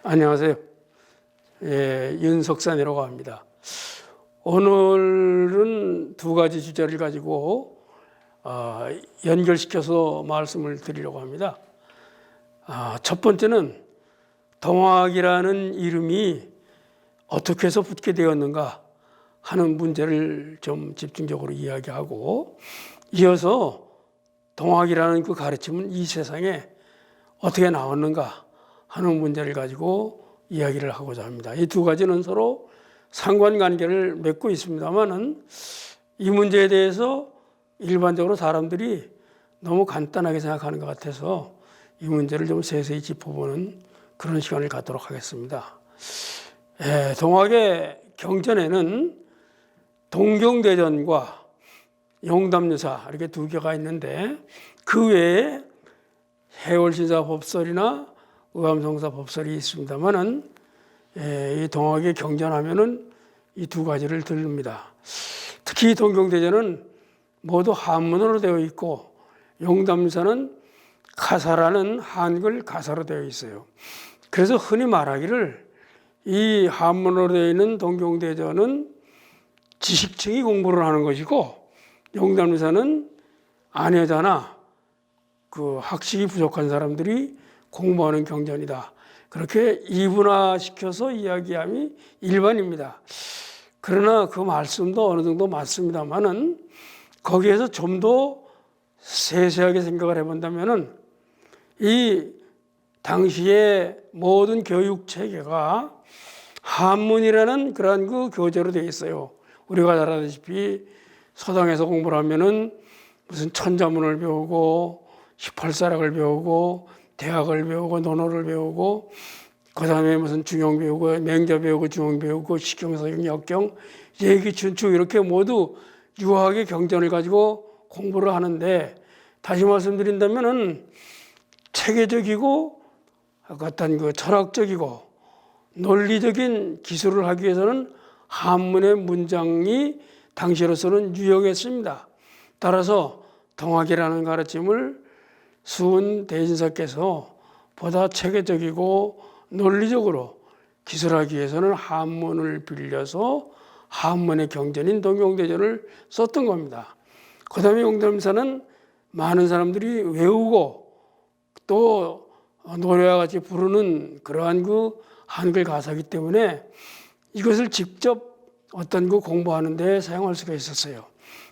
안녕하세요. 윤석산이라고 합니다. 오늘은 두 가지 주제를 가지고 연결시켜서 말씀을 드리려고 합니다. 첫 번째는 동학이라는 이름이 어떻게 해서 붙게 되었는가 하는 문제를 좀 집중적으로 이야기하고, 이어서 동학이라는 그 가르침은 이 세상에 어떻게 나왔는가 하는 문제를 가지고 이야기를 하고자 합니다. 이 두 가지는 서로 상관관계를 맺고 있습니다만은 이 문제에 대해서 일반적으로 사람들이 너무 간단하게 생각하는 것 같아서 이 문제를 좀 세세히 짚어보는 그런 시간을 갖도록 하겠습니다. 동학의 경전에는 동경대전과 용담유사 이렇게 두 개가 있는데, 그 외에 해월신사법설이나 의암성사법설이 있습니다만은 이 동학의 경전하면은 이 두 가지를 들릅니다. 특히 동경대전은 모두 한문으로 되어 있고, 용담유사는 가사라는 한글 가사로 되어 있어요. 그래서 흔히 말하기를 이 한문으로 되어 있는 동경대전은 지식층이 공부를 하는 것이고, 용담유사는 안여자나 그 학식이 부족한 사람들이 공부하는 경전이다. 그렇게 이분화시켜서 이야기함이 일반입니다. 그러나 그 말씀도 어느 정도 맞습니다만은 거기에서 좀 더 세세하게 생각을 해본다면은 이 당시의 모든 교육 체계가 한문이라는 그러한 그 교재로 되어 있어요. 우리가 잘 알다시피 서당에서 공부를 하면은 무슨 천자문을 배우고 18사락을 배우고 대학을 배우고 논어를 배우고 그다음에 무슨 중용 배우고 맹자 배우고 중용 배우고 식경, 서경, 역경, 예기, 춘추 이렇게 모두 유학의 경전을 가지고 공부를 하는데, 다시 말씀드린다면은 체계적이고 어떤 그 철학적이고 논리적인 기술을 하기 위해서는 한문의 문장이 당시로서는 유용했습니다. 따라서 동학이라는 가르침을 수은 대신사께서 보다 체계적이고 논리적으로 기술하기 위해서는 한문을 빌려서 한문의 경전인 동경대전을 썼던 겁니다. 그 다음에 용담유사는 많은 사람들이 외우고 또 노래와 같이 부르는 그러한 그 한글 가사이기 때문에 이것을 직접 어떤 그 공부하는 데 사용할 수가 있었어요.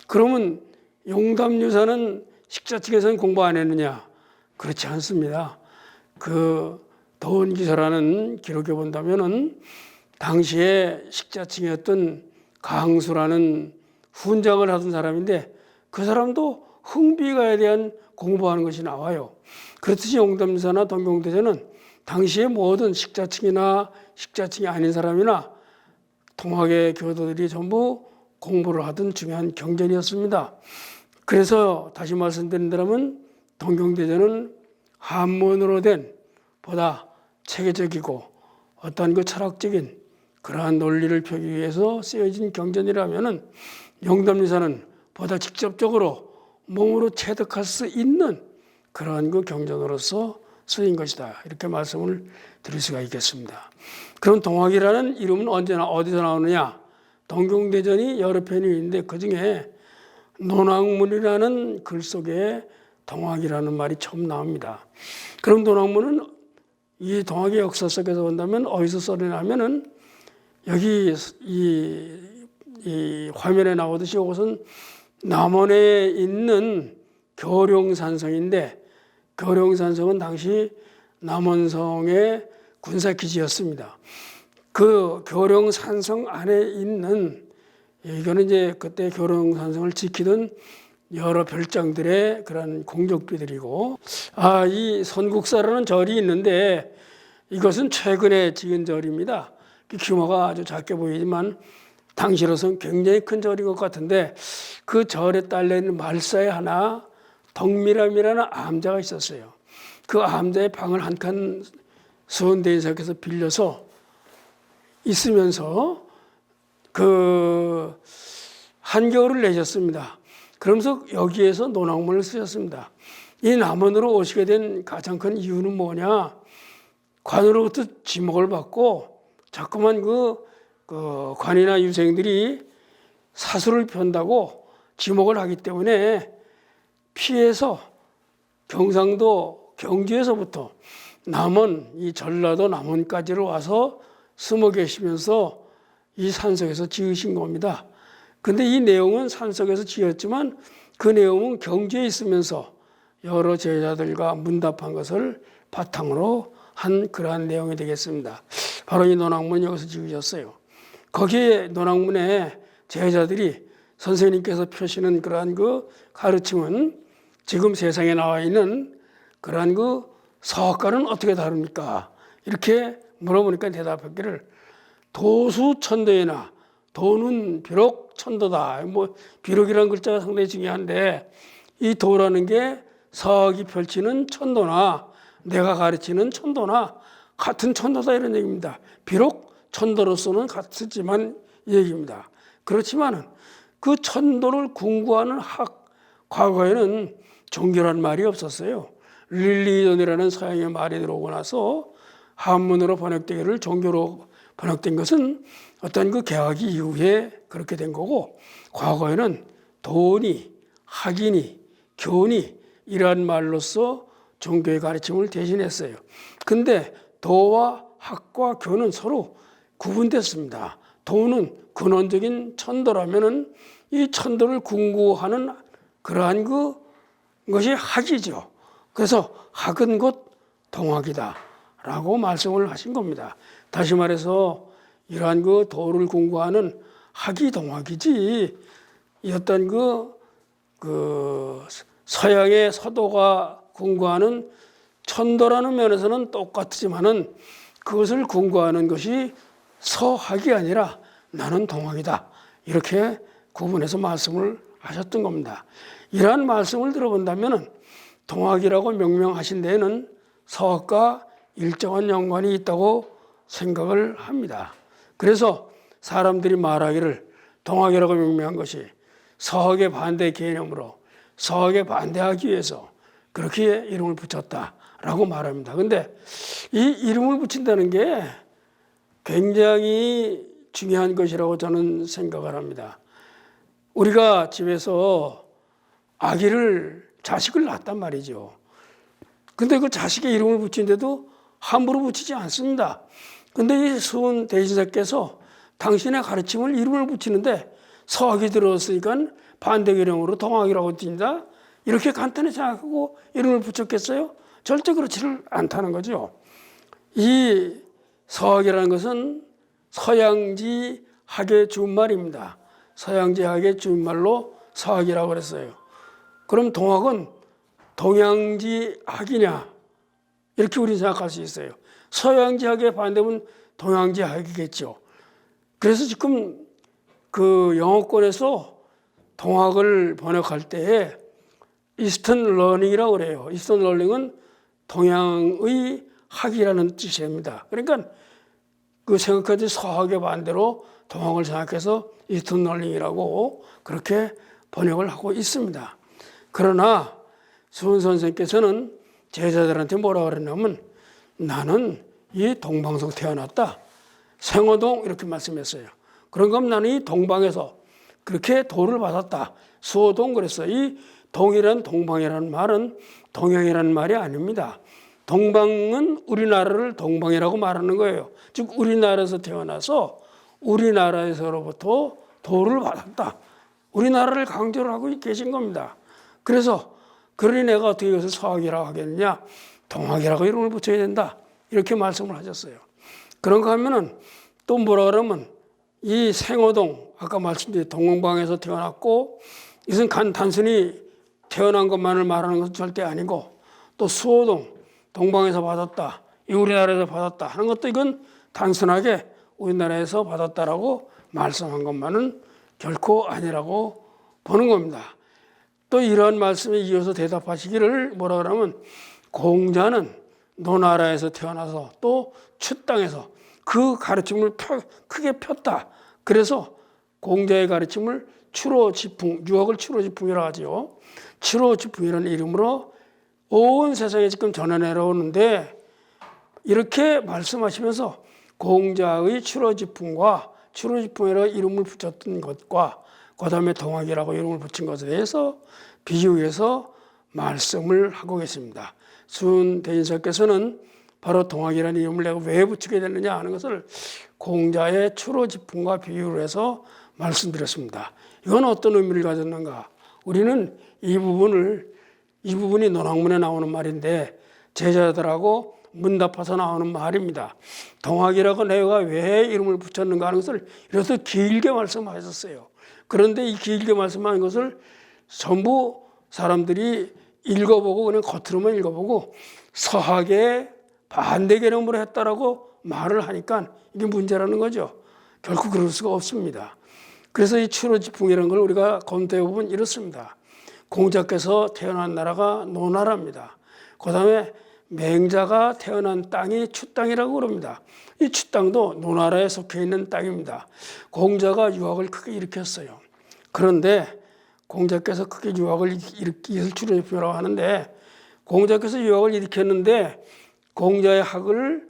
그러면 용담유사는 식자층에서는 공부 안 했느냐? 그렇지 않습니다. 그 도원기서라는 기록에 본다면은 당시에 식자층이었던 강수라는 훈장을 하던 사람인데, 그 사람도 흥비가에 대한 공부하는 것이 나와요. 그렇듯이 용담유사나 동경대전은 당시의 모든 식자층이나 식자층이 아닌 사람이나 동학의 교도들이 전부 공부를 하던 중요한 경전이었습니다. 그래서 다시 말씀드린다면 동경대전은 한문으로 된 보다 체계적이고 어떤 그 철학적인 그러한 논리를 펴기 위해서 쓰여진 경전이라면은 용담유사는 보다 직접적으로 몸으로 체득할 수 있는 그러한 그 경전으로서 쓰인 것이다. 이렇게 말씀을 드릴 수가 있겠습니다. 그럼 동학이라는 이름은 언제나 어디서 나오느냐? 동경대전이 여러 편이 있는데 그 중에 논학문이라는 글 속에 동학이라는 말이 처음 나옵니다. 그럼 논학문은 이 동학의 역사 속에서 본다면 어디서 써내냐면은 여기 이 화면에 나오듯이 이것은 남원에 있는 교룡산성인데, 교룡산성은 당시 남원성의 군사기지였습니다. 그 교룡산성 안에 있는, 이거는 이제 그때 교룡산성을 지키던 여러 별장들의 그런 공적비들이고, 이 선국사라는 절이 있는데 이것은 최근에 지은 절입니다. 규모가 아주 작게 보이지만 당시로서는 굉장히 큰 절인 것 같은데, 그 절에 딸려있는 말사에 하나 덕미람이라는 암자가 있었어요. 그 암자의 방을 한 칸 수원대인사께서 빌려서 있으면서 그 한겨울을 내셨습니다. 그러면서 여기에서 논학문을 쓰셨습니다. 이 남원으로 오시게 된 가장 큰 이유는 뭐냐? 관으로부터 지목을 받고 자꾸만 그 관이나 유생들이 사수를 편다고 지목을 하기 때문에 피해서 경상도 경주에서부터 남원, 이 전라도 남원까지로 와서 숨어 계시면서 이 산속에서 지으신 겁니다. 근데 이 내용은 산속에서 지었지만 그 내용은 경주에 있으면서 여러 제자들과 문답한 것을 바탕으로 한 그러한 내용이 되겠습니다. 바로 이 논학문 여기서 지으셨어요. 거기에 논학문에 제자들이 선생님께서 펴시는 그러한 그 가르침은 지금 세상에 나와 있는 그러한 그 서학과는 어떻게 다릅니까? 이렇게 물어보니까 대답하기를 도수천도이나 도는 비록 천도다. 뭐 비록이라는 글자가 상당히 중요한데 이 도라는 게 서학이 펼치는 천도나 내가 가르치는 천도나 같은 천도다 이런 얘기입니다. 비록 천도로서는 같지만 얘기입니다. 그렇지만은 그 천도를 궁구하는 과거에는 종교라는 말이 없었어요. 릴리전이라는 서양의 말이 들어오고 나서 한문으로 번역되기를 종교로 번역된 것은 어떤 그 개화기 이후에 그렇게 된 거고, 과거에는 도니, 학이니, 교니 이러한 말로서 종교의 가르침을 대신했어요. 근데 도와 학과 교는 서로 구분됐습니다. 도는 근원적인 천도라면은 이 천도를 궁구하는 그러한 그것이 학이죠. 그래서 학은 곧 동학이다라고 말씀을 하신 겁니다. 다시 말해서 이러한 그 도를 궁구하는 학이 동학이지, 이 어떤 그 서양의 서도가 궁구하는 천도라는 면에서는 똑같지만은 그것을 궁구하는 것이 서학이 아니라 나는 동학이다. 이렇게 구분해서 말씀을 하셨던 겁니다. 이러한 말씀을 들어본다면 동학이라고 명명하신 데에는 서학과 일정한 연관이 있다고 생각을 합니다. 그래서 사람들이 말하기를 동학이라고 명명한 것이 서학의 반대 개념으로 서학에 반대하기 위해서 그렇게 이름을 붙였다라고 말합니다. 그런데 이 이름을 붙인다는 게 굉장히 중요한 것이라고 저는 생각을 합니다. 우리가 집에서 자식을 낳았단 말이죠. 근데 그 자식의 이름을 붙인데도 함부로 붙이지 않습니다. 근데 이 수은 대신사께서 당신의 가르침을 이름을 붙이는데 서학이 들어왔으니까 반대 개념으로 동학이라고 뛴다? 이렇게 간단히 생각하고 이름을 붙였겠어요? 절대 그렇지를 않다는 거죠. 이 서학이라는 것은 서양지 학의 준말입니다. 서양지 학의 준말로 서학이라고 그랬어요. 그럼 동학은 동양지 학이냐? 이렇게 우리 생각할 수 있어요. 서양지 학의 반대면 동양지 학이겠죠. 그래서 지금 그 영어권에서 동학을 번역할 때에 이스턴 러닝이라고 그래요. 이스턴 러닝은 동양의 학이라는 뜻입니다. 그러니까 그 생각하듯이 서학의 반대로 동학을 생각해서 이스턴 러닝이라고 그렇게 번역을 하고 있습니다. 그러나 수은 선생께서는 제자들한테 뭐라 그랬냐면 나는 이 동방에서 태어났다. 생호동 이렇게 말씀했어요. 그런가 하면 나는 이 동방에서 그렇게 도를 받았다. 수호동 그랬어요. 이 동이란 동방이라는 말은 동양이라는 말이 아닙니다. 동방은 우리나라를 동방이라고 말하는 거예요. 즉 우리나라에서 태어나서 우리나라에서로부터 도를 받았다. 우리나라를 강조를 하고 계신 겁니다. 그래서 그러니 내가 어떻게 이것을 서학이라고 하겠느냐? 동학이라고 이름을 붙여야 된다. 이렇게 말씀을 하셨어요. 그런가 하면은 또 뭐라 그러면 이 생호동, 아까 말씀드린 동방에서 태어났고 이것은 단순히 태어난 것만을 말하는 것은 절대 아니고 또 수호동, 동방에서 받았다. 이 우리나라에서 받았다 하는 것도 이건 단순하게 우리나라에서 받았다라고 말씀한 것만은 결코 아니라고 보는 겁니다. 또 이러한 말씀에 이어서 대답하시기를 뭐라 그러면 공자는 노나라에서 태어나서 또 추땅에서 그 가르침을 크게 폈다. 그래서 공자의 가르침을 추로지풍, 유학을 추로지풍이라고 하죠. 추로지풍이라는 이름으로 온 세상에 지금 전해 내려오는데 이렇게 말씀하시면서 공자의 추로지풍과 추로지풍이라고 이름을 붙였던 것과 그 다음에 동학이라고 이름을 붙인 것에 대해서 비유해서 말씀을 하고 계십니다. 순대인사께서는 바로 동학이라는 이름을 내가 왜 붙이게 됐느냐 하는 것을 공자의 추로지풍과 비유를 해서 말씀드렸습니다. 이건 어떤 의미를 가졌는가? 우리는 이 부분이 논학문에 나오는 말인데 제자들하고 문답해서 나오는 말입니다. 동학이라고 내가 왜 이름을 붙였는가 하는 것을 이래서 길게 말씀하셨어요. 그런데 이 길게 말씀하는 것을 전부 사람들이 읽어보고 그냥 겉으로만 읽어보고 서학의 반대 개념으로 했다라고 말을 하니까 이게 문제라는 거죠. 결코 그럴 수가 없습니다. 그래서 이 추로지풍이라는 걸 우리가 검토해보면 이렇습니다. 공자께서 태어난 나라가 노나라입니다. 그 다음에 맹자가 태어난 땅이 추땅이라고 그럽니다. 이 추땅도 노나라에 속해 있는 땅입니다. 공자가 유학을 크게 일으켰어요. 그런데 공자께서 크게 유학을 일으키기 추로지풍이라고 하는데 공자께서 유학을 일으켰는데 공자의 학을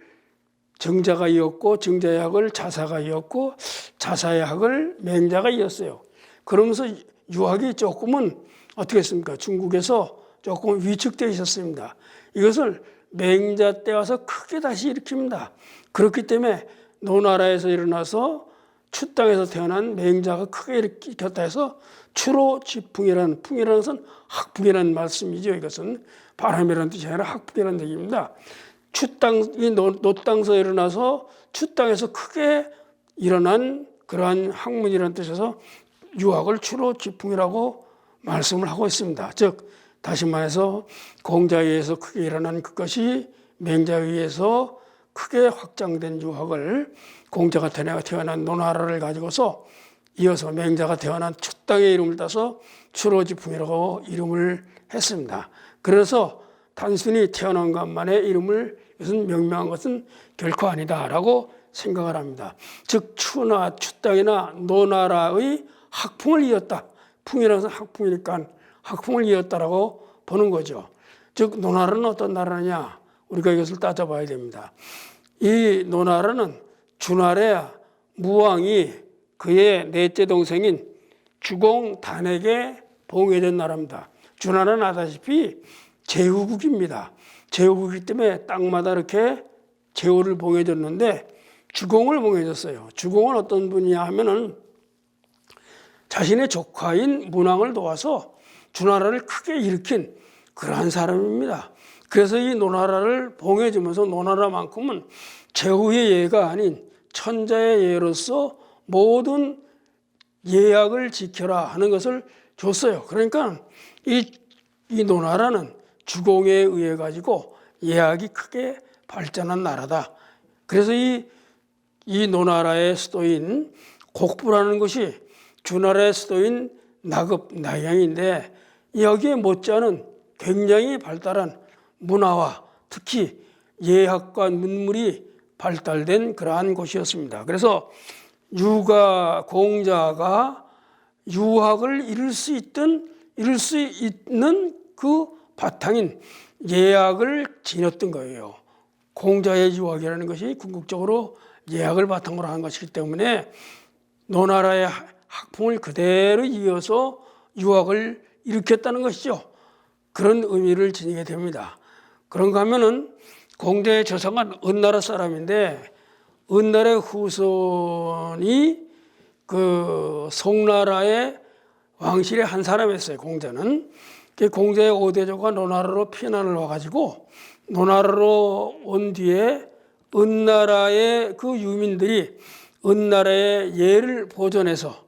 정자가 이었고 정자의 학을 자사가 이었고 자사의 학을 맹자가 이었어요. 그러면서 유학이 조금은 어떻게 했습니까? 중국에서 조금 위축되어 있었습니다. 이것을 맹자 때 와서 크게 다시 일으킵니다. 그렇기 때문에 노나라에서 일어나서 추땅에서 태어난 맹자가 크게 일으켰다 해서 추로지풍이라는, 풍이라는 것은 학풍이라는 말씀이죠. 이것은 바람이라는 뜻이 아니라 학풍이라는 얘기입니다. 추땅이 노땅에서 일어나서 추땅에서 크게 일어난 그러한 학문이라는 뜻에서 유학을 추로지풍이라고 말씀을 하고 있습니다. 즉 다시 말해서 공자에 의해서 크게 일어난 그것이 맹자에 의해서 크게 확장된 유학을 공자가 태어난 노나라를 가지고서 이어서 맹자가 태어난 추땅의 이름을 따서 추로지풍이라고 이름을 했습니다. 그래서 단순히 태어난 것만의 이름을 이것은 명명한 것은 결코 아니다라고 생각을 합니다. 즉 추나 추땅이나 노나라의 학풍을 이었다. 풍이라는 것은 학풍이니까 학풍을 이었다라고 보는 거죠. 즉 노나라는 어떤 나라냐? 우리가 이것을 따져봐야 됩니다. 이 노나라는 주나래 무왕이 그의 넷째 동생인 주공단에게 봉해진 나라입니다. 주나라는 아다시피 제후국입니다. 제후국이기 때문에 땅마다 이렇게 제후를 봉해줬는데 주공을 봉해줬어요. 주공은 어떤 분이냐 하면은 자신의 조카인 문왕을 도와서 주나라를 크게 일으킨 그러한 사람입니다. 그래서 이 노나라를 봉해주면서 노나라만큼은 제후의 예가 아닌 천자의 예로서 모든 예약을 지켜라 하는 것을 줬어요. 그러니까 이 노나라는 주공에 의해 가지고 예약이 크게 발전한 나라다. 그래서 이 노나라의 수도인 곡부라는 것이 주나라의 수도인 낙양인데 여기에 못지않은 굉장히 발달한 문화와 특히 예학과 문물이 발달된 그러한 곳이었습니다. 그래서 공자가 유학을 이룰 수 있는 그 바탕인 예학을 지녔던 거예요. 공자의 유학이라는 것이 궁극적으로 예학을 바탕으로 한 것이기 때문에 노나라의 학풍을 그대로 이어서 유학을 일으켰다는 것이죠. 그런 의미를 지니게 됩니다. 그런가 하면은 공자의 조상은 은나라 사람인데 은나라의 후손이 그 송나라의 왕실의 한 사람이었어요. 공자는. 공자의 5대조가 노나라로 피난을 와가지고 노나라로 온 뒤에 은나라의 그 유민들이 은나라의 예를 보존해서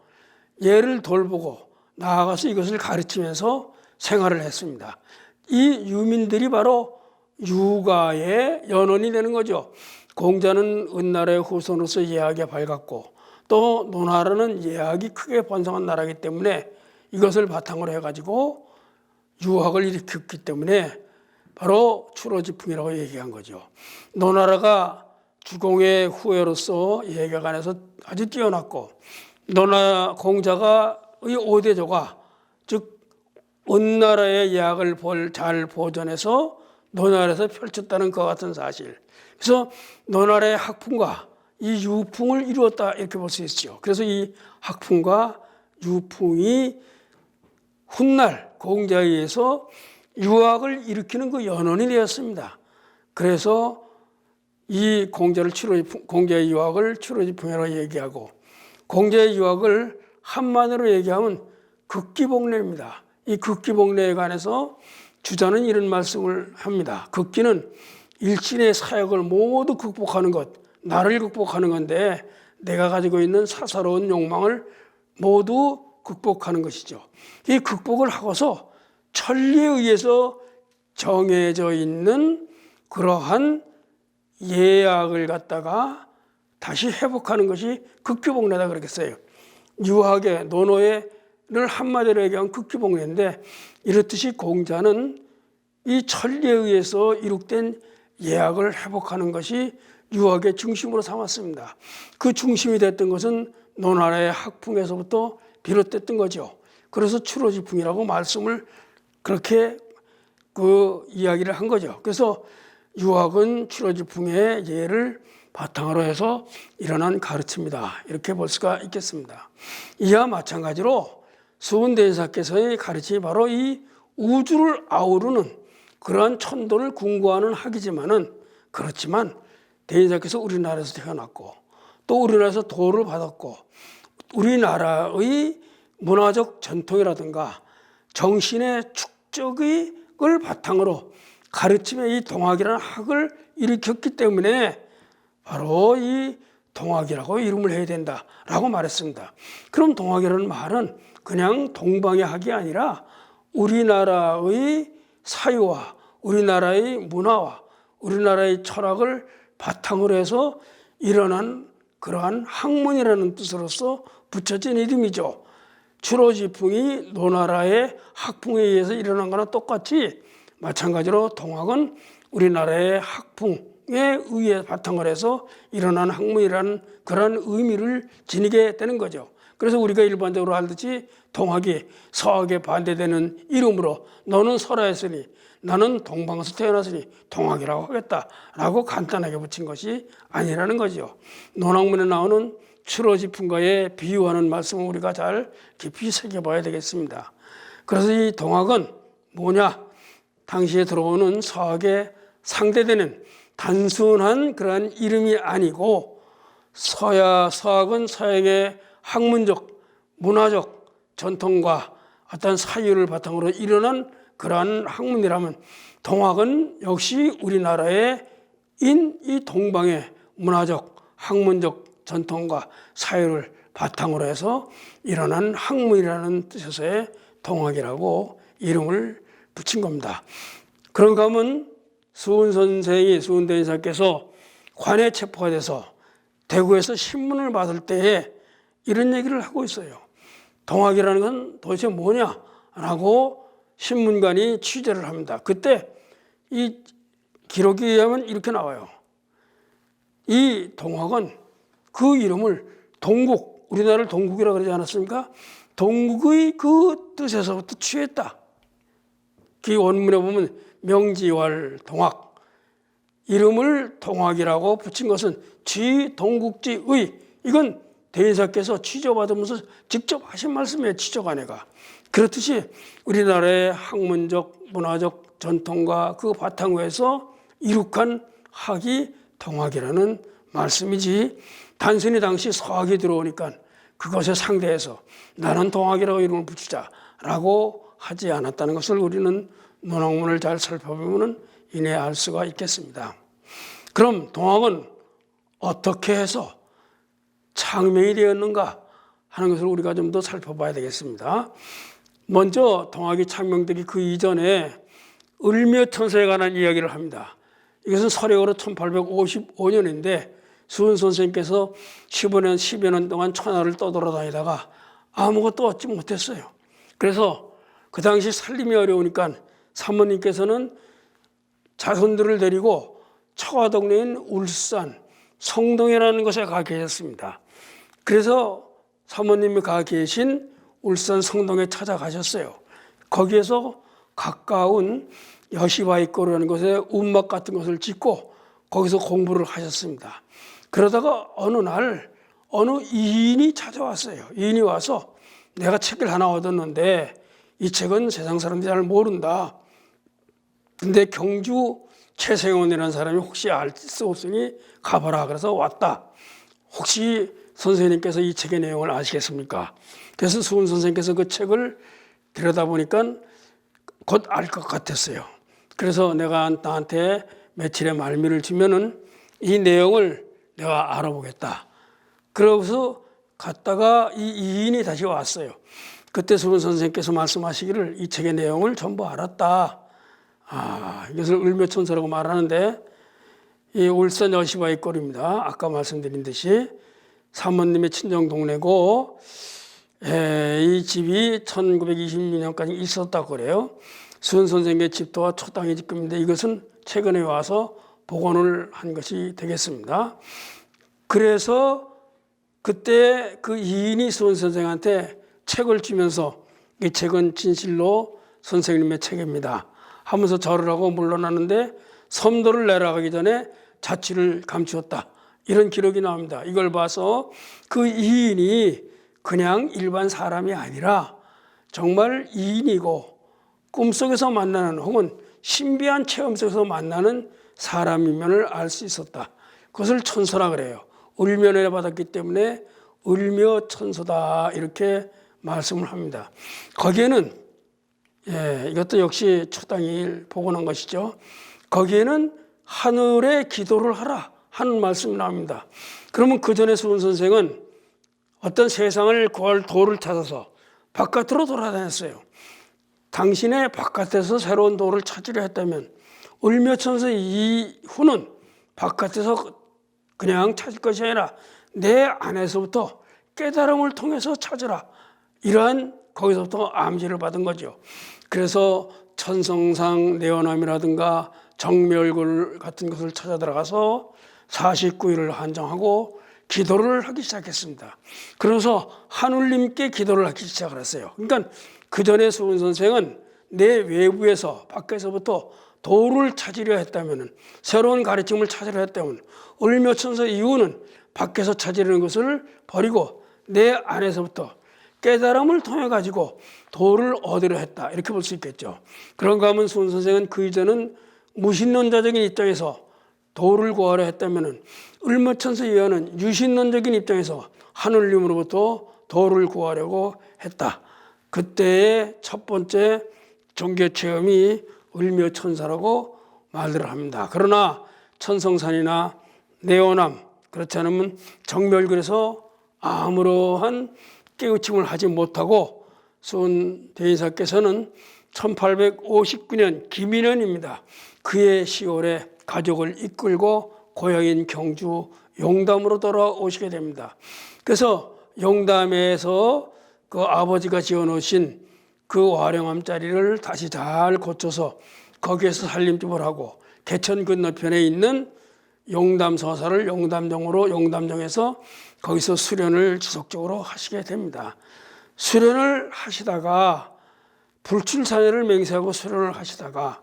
예를 돌보고 나아가서 이것을 가르치면서 생활을 했습니다. 이 유민들이 바로 유가의 연원이 되는 거죠. 공자는 은나라의 후손으로서 예학에 밝았고 또 노나라는 예학이 크게 번성한 나라이기 때문에 이것을 바탕으로 해가지고 유학을 일으켰기 때문에 바로 추로지풍이라고 얘기한 거죠. 노나라가 주공의 후예로서 예학안에서 아주 뛰어났고 공자의 5대조가 즉 은나라의 예학을 잘 보존해서 논알에서 펼쳤다는 것 같은 사실. 그래서 논알의 학풍과 이 유풍을 이루었다 이렇게 볼 수 있죠. 그래서 이 학풍과 유풍이 훗날 공자에 의해서 유학을 일으키는 그 연원이 되었습니다. 그래서 이 공자의 유학을 추로지풍이라고 얘기하고, 공자의 유학을 한마디로 얘기하면 극기복례입니다. 이 극기복례에 관해서 주자는 이런 말씀을 합니다. 극기는 일진의 사역을 모두 극복하는 것, 나를 극복하는 건데 내가 가지고 있는 사사로운 욕망을 모두 극복하는 것이죠. 이 극복을 하고서 천리에 의해서 정해져 있는 그러한 예약을 갖다가 다시 회복하는 것이 극기복례다 그러겠어요. 유학의 논어를 한마디로 얘기하면 극기복례인데, 이렇듯이 공자는 이 천리에 의해서 이룩된 예약을 회복하는 것이 유학의 중심으로 삼았습니다. 그 중심이 됐던 것은 논하라의 학풍에서부터 비롯됐던 거죠. 그래서 추로지풍이라고 말씀을 그렇게 그 이야기를 한 거죠. 그래서 유학은 추로지풍의 예를 바탕으로 해서 일어난 가르침이다, 이렇게 볼 수가 있겠습니다. 이와 마찬가지로 수은대인사께서의 가르침이 바로 이 우주를 아우르는 그러한 천도를 궁구하는 학이지만은, 그렇지만 대인사께서 우리나라에서 태어났고 또 우리나라에서 도를 받았고 우리나라의 문화적 전통이라든가 정신의 축적을 바탕으로 가르침의 이 동학이라는 학을 일으켰기 때문에 바로 이 동학이라고 이름을 해야 된다라고 말했습니다. 그럼 동학이라는 말은 그냥 동방의 학이 아니라 우리나라의 사유와 우리나라의 문화와 우리나라의 철학을 바탕으로 해서 일어난 그러한 학문이라는 뜻으로서 붙여진 이름이죠. 추로지풍이 논하라의 학풍에 의해서 일어난 거나 똑같이 마찬가지로 동학은 우리나라의 학풍에 의해 바탕을 해서 일어난 학문이라는 그런 의미를 지니게 되는 거죠. 그래서 우리가 일반적으로 알듯이 동학이 서학에 반대되는 이름으로 너는 설화했으니 나는 동방에서 태어났으니 동학이라고 하겠다라고 간단하게 붙인 것이 아니라는 거죠. 논학문에 나오는 추로지풍과의 비유하는 말씀을 우리가 잘 깊이 새겨봐야 되겠습니다. 그래서 이 동학은 뭐냐? 당시에 들어오는 서학에 상대되는 단순한 그러한 이름이 아니고, 서학은 서양의 학문적, 문화적 전통과 어떤 사유를 바탕으로 일어난 그러한 학문이라면, 동학은 역시 우리나라의 이 동방의 문화적, 학문적 전통과 사유를 바탕으로 해서 일어난 학문이라는 뜻에서의 동학이라고 이름을 붙인 겁니다. 그런가 하면 수은대인사께서 관에 체포가 돼서 대구에서 신문을 받을 때에 이런 얘기를 하고 있어요. 동학이라는 건 도대체 뭐냐라고 신문관이 취재를 합니다. 그때 이 기록에 의하면 이렇게 나와요. 이 동학은 그 이름을 동국, 우리나라를 동국이라고 그러지 않았습니까? 동국의 그 뜻에서부터 취했다. 그 원문에 보면 명지왈 동학, 이름을 동학이라고 붙인 것은 지동국지의, 이건 대인사께서 취조받으면서 직접 하신 말씀이에요. 취조관회가. 그렇듯이 우리나라의 학문적, 문화적 전통과 그 바탕에서 이룩한 학이 동학이라는 말씀이지, 단순히 당시 서학이 들어오니까 그것에 상대해서 나는 동학이라고 이름을 붙이자라고 하지 않았다는 것을 우리는 논학문을 잘 살펴보면 이내 알 수가 있겠습니다. 그럼 동학은 어떻게 해서 창명이 되었는가 하는 것을 우리가 좀 더 살펴봐야 되겠습니다. 먼저 동학이 창명되기 그 이전에 을묘천서에 관한 이야기를 합니다. 이것은 서력으로 1855년인데 수은 선생님께서 15년, 10여 년 동안 천하를 떠돌아다니다가 아무것도 얻지 못했어요. 그래서 그 당시 살림이 어려우니까 사모님께서는 자손들을 데리고 처가 동네인 울산 성동이라는 곳에 가 계셨습니다. 그래서 사모님이 가 계신 울산 성동에 찾아가셨어요. 거기에서 가까운 여시바이코라는 곳에 움막 같은 것을 짓고 거기서 공부를 하셨습니다. 그러다가 어느 날 어느 이인이 찾아왔어요. 이인이 와서 내가 책을 하나 얻었는데 이 책은 세상 사람들이 잘 모른다. 근데 경주 최생원이라는 사람이 혹시 알 수 없으니 가봐라. 그래서 왔다. 혹시 선생님께서 이 책의 내용을 아시겠습니까? 그래서 수은 선생님께서 그 책을 들여다보니까 곧 알 것 같았어요. 그래서 내가 나한테 며칠의 말미를 주면은 이 내용을 내가 알아보겠다. 그러고서 갔다가 이 이인이 다시 왔어요. 그때 수은 선생님께서 말씀하시기를 이 책의 내용을 전부 알았다. 이것을 을묘천서라고 말하는데 이 울산 여시바의 꼴입니다. 아까 말씀드린 듯이 사모님의 친정 동네고 이 집이 1926년까지 있었다고 그래요. 수은 선생님의 집도와 초당의 집금인데 이것은 최근에 와서 복원을 한 것이 되겠습니다. 그래서 그때 그 이인이 수은 선생한테 책을 주면서 이 책은 진실로 선생님의 책입니다 하면서 절을 하고 물러나는데 섬도를 내려가기 전에 자취를 감추었다. 이런 기록이 나옵니다. 이걸 봐서 그 이인이 그냥 일반 사람이 아니라 정말 이인이고 꿈속에서 만나는 혹은 신비한 체험 속에서 만나는 사람임을 알 수 있었다. 그것을 천서라 그래요. 을면을 받았기 때문에 을묘천서다 이렇게 말씀을 합니다. 거기에는 이것도 역시 초당일 복원한 것이죠. 거기에는 하늘에 기도를 하라 하는 말씀이 나옵니다. 그러면 그 전에 수은 선생은 어떤 세상을 구할 도를 찾아서 바깥으로 돌아다녔어요. 당신의 바깥에서 새로운 도를 찾으려 했다면 을묘천서 이후는 바깥에서 그냥 찾을 것이 아니라 내 안에서부터 깨달음을 통해서 찾으라. 이러한 거기서부터 암시를 받은 거죠. 그래서 천성상 내원함이라든가 정멸골 같은 것을 찾아 들어가서 49일을 한정하고 기도를 하기 시작했습니다. 그래서 하늘님께 기도를 하기 시작을 했어요. 그러니까 그 전에 수은 선생은 내 외부에서 밖에서부터 도를 찾으려 했다면, 새로운 가르침을 찾으려 했다면 을묘천서 이후는 밖에서 찾으려는 것을 버리고 내 안에서부터 깨달음을 통해 가지고 도를 얻으려 했다. 이렇게 볼 수 있겠죠. 그런가 하면 수은 선생은 그 이전은 무신론자적인 입장에서 도를 구하려 했다면 을묘천서 이하는 유신론적인 입장에서 하늘님으로부터 도를 구하려고 했다. 그때의 첫 번째 종교 체험이 을묘천사라고 말들을 합니다. 그러나 천성산이나 내원함 그렇지 않으면 정멸굴에서 아무러한 깨우침을 하지 못하고 수은 대인사께서는 1859년 기민년입니다. 그해 10월에 가족을 이끌고 고향인 경주 용담으로 돌아오시게 됩니다. 그래서 용담에서 그 아버지가 지어놓으신 그 와령암 자리를 다시 잘 고쳐서 거기에서 살림집을 하고 개천 건너편에 있는 용담서사를 용담정으로 용담정에서 거기서 수련을 지속적으로 하시게 됩니다. 수련을 하시다가 불출사회를 맹세하고 수련을 하시다가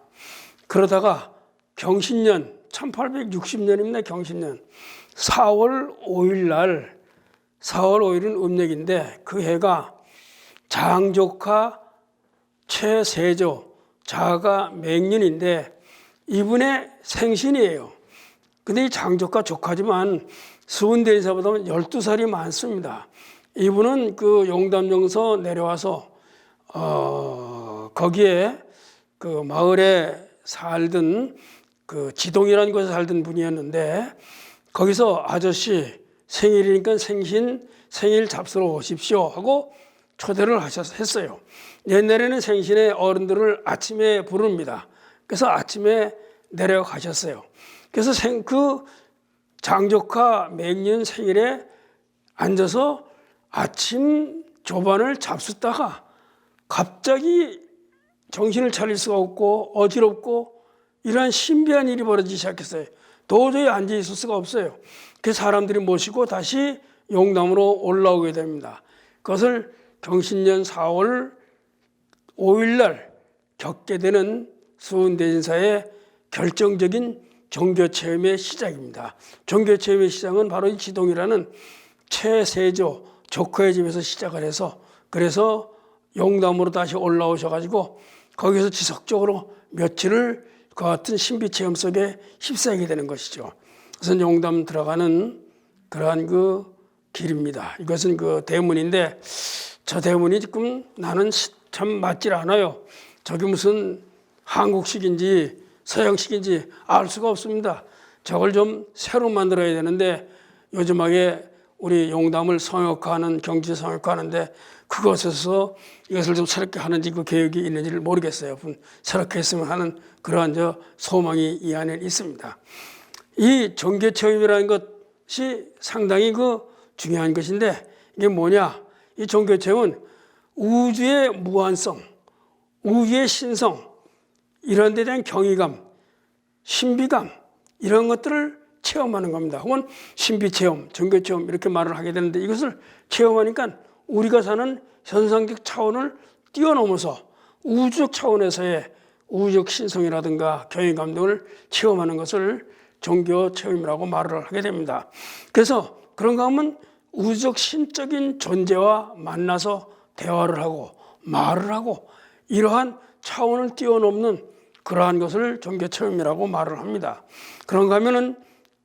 그러다가 경신년 1860년입니다. 경신년 4월 5일 날 4월 5일은 음력인데 그 해가 장조카 최세조 자가 맹년인데 이분의 생신이에요. 근데 이 장조카 조카지만 수은 대인사보다 12살이 많습니다. 이분은 그 용담정서 내려와서 거기에 그 마을에 살던 그 지동이라는 곳에 살던 분이었는데 거기서 아저씨 생일이니까 생일 잡수러 오십시오 하고 초대를 했어요. 옛날에는 생신에 어른들을 아침에 부릅니다. 그래서 아침에 내려가셨어요. 그래서 그 장조카 맹년 생일에 앉아서 아침 조반을 잡수다가 갑자기 정신을 차릴 수가 없고 어지럽고 이러한 신비한 일이 벌어지기 시작했어요. 도저히 앉아 있을 수가 없어요. 그래서 사람들이 모시고 다시 용담으로 올라오게 됩니다. 그것을 경신년 4월 5일 날 겪게 되는 수은대진사의 결정적인 종교체험의 시작입니다. 종교체험의 시작은 바로 이 지동이라는 최세조 조커의 집에서 시작을 해서, 그래서 용담으로 다시 올라오셔가지고 거기서 지속적으로 며칠을 그 같은 신비체험 속에 휩싸이게 되는 것이죠. 그래서 용담 들어가는 그러한 그 길입니다. 이것은 그 대문인데, 저 대문이 지금 나는 참 맞질 않아요. 저게 무슨 한국식인지 서양식인지 알 수가 없습니다. 저걸 좀 새로 만들어야 되는데, 요즘하게 우리 용담을 성역화하는, 경지 성역화하는데 그것에서 이것을 좀 새롭게 하는지 그 계획이 있는지를 모르겠어요. 새롭게 했으면 하는 그러한 소망이 이 안에 있습니다. 이 종교체험이라는 것이 상당히 그 중요한 것인데, 이게 뭐냐? 이 종교체험은 우주의 무한성, 우주의 신성, 이런 데 대한 경이감, 신비감, 이런 것들을 체험하는 겁니다. 혹은 신비체험, 종교체험 이렇게 말을 하게 되는데, 이것을 체험하니까 우리가 사는 현상적 차원을 뛰어넘어서 우주적 차원에서의 우주적 신성이라든가 경이감 등을 체험하는 것을 종교체험이라고 말을 하게 됩니다. 그래서 그런가 하면 우주적 신적인 존재와 만나서 대화를 하고 말을 하고 이러한 차원을 뛰어넘는 그러한 것을 종교체험이라고 말을 합니다. 그런가 하면은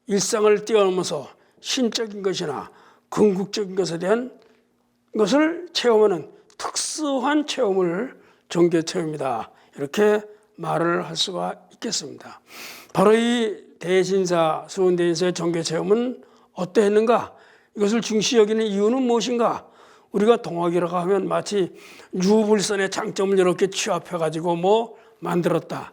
일상을 뛰어넘어서 신적인 것이나 궁극적인 것에 대한 것을 체험하는 특수한 체험을 종교체험이다, 이렇게 말을 할 수가 있겠습니다. 바로 이 대신사, 수은대신사의 종교체험은 어떠했는가? 이것을 중시 여기는 이유는 무엇인가? 우리가 동학이라고 하면 마치 유불선의 장점을 이렇게 취합해가지고 만들었다.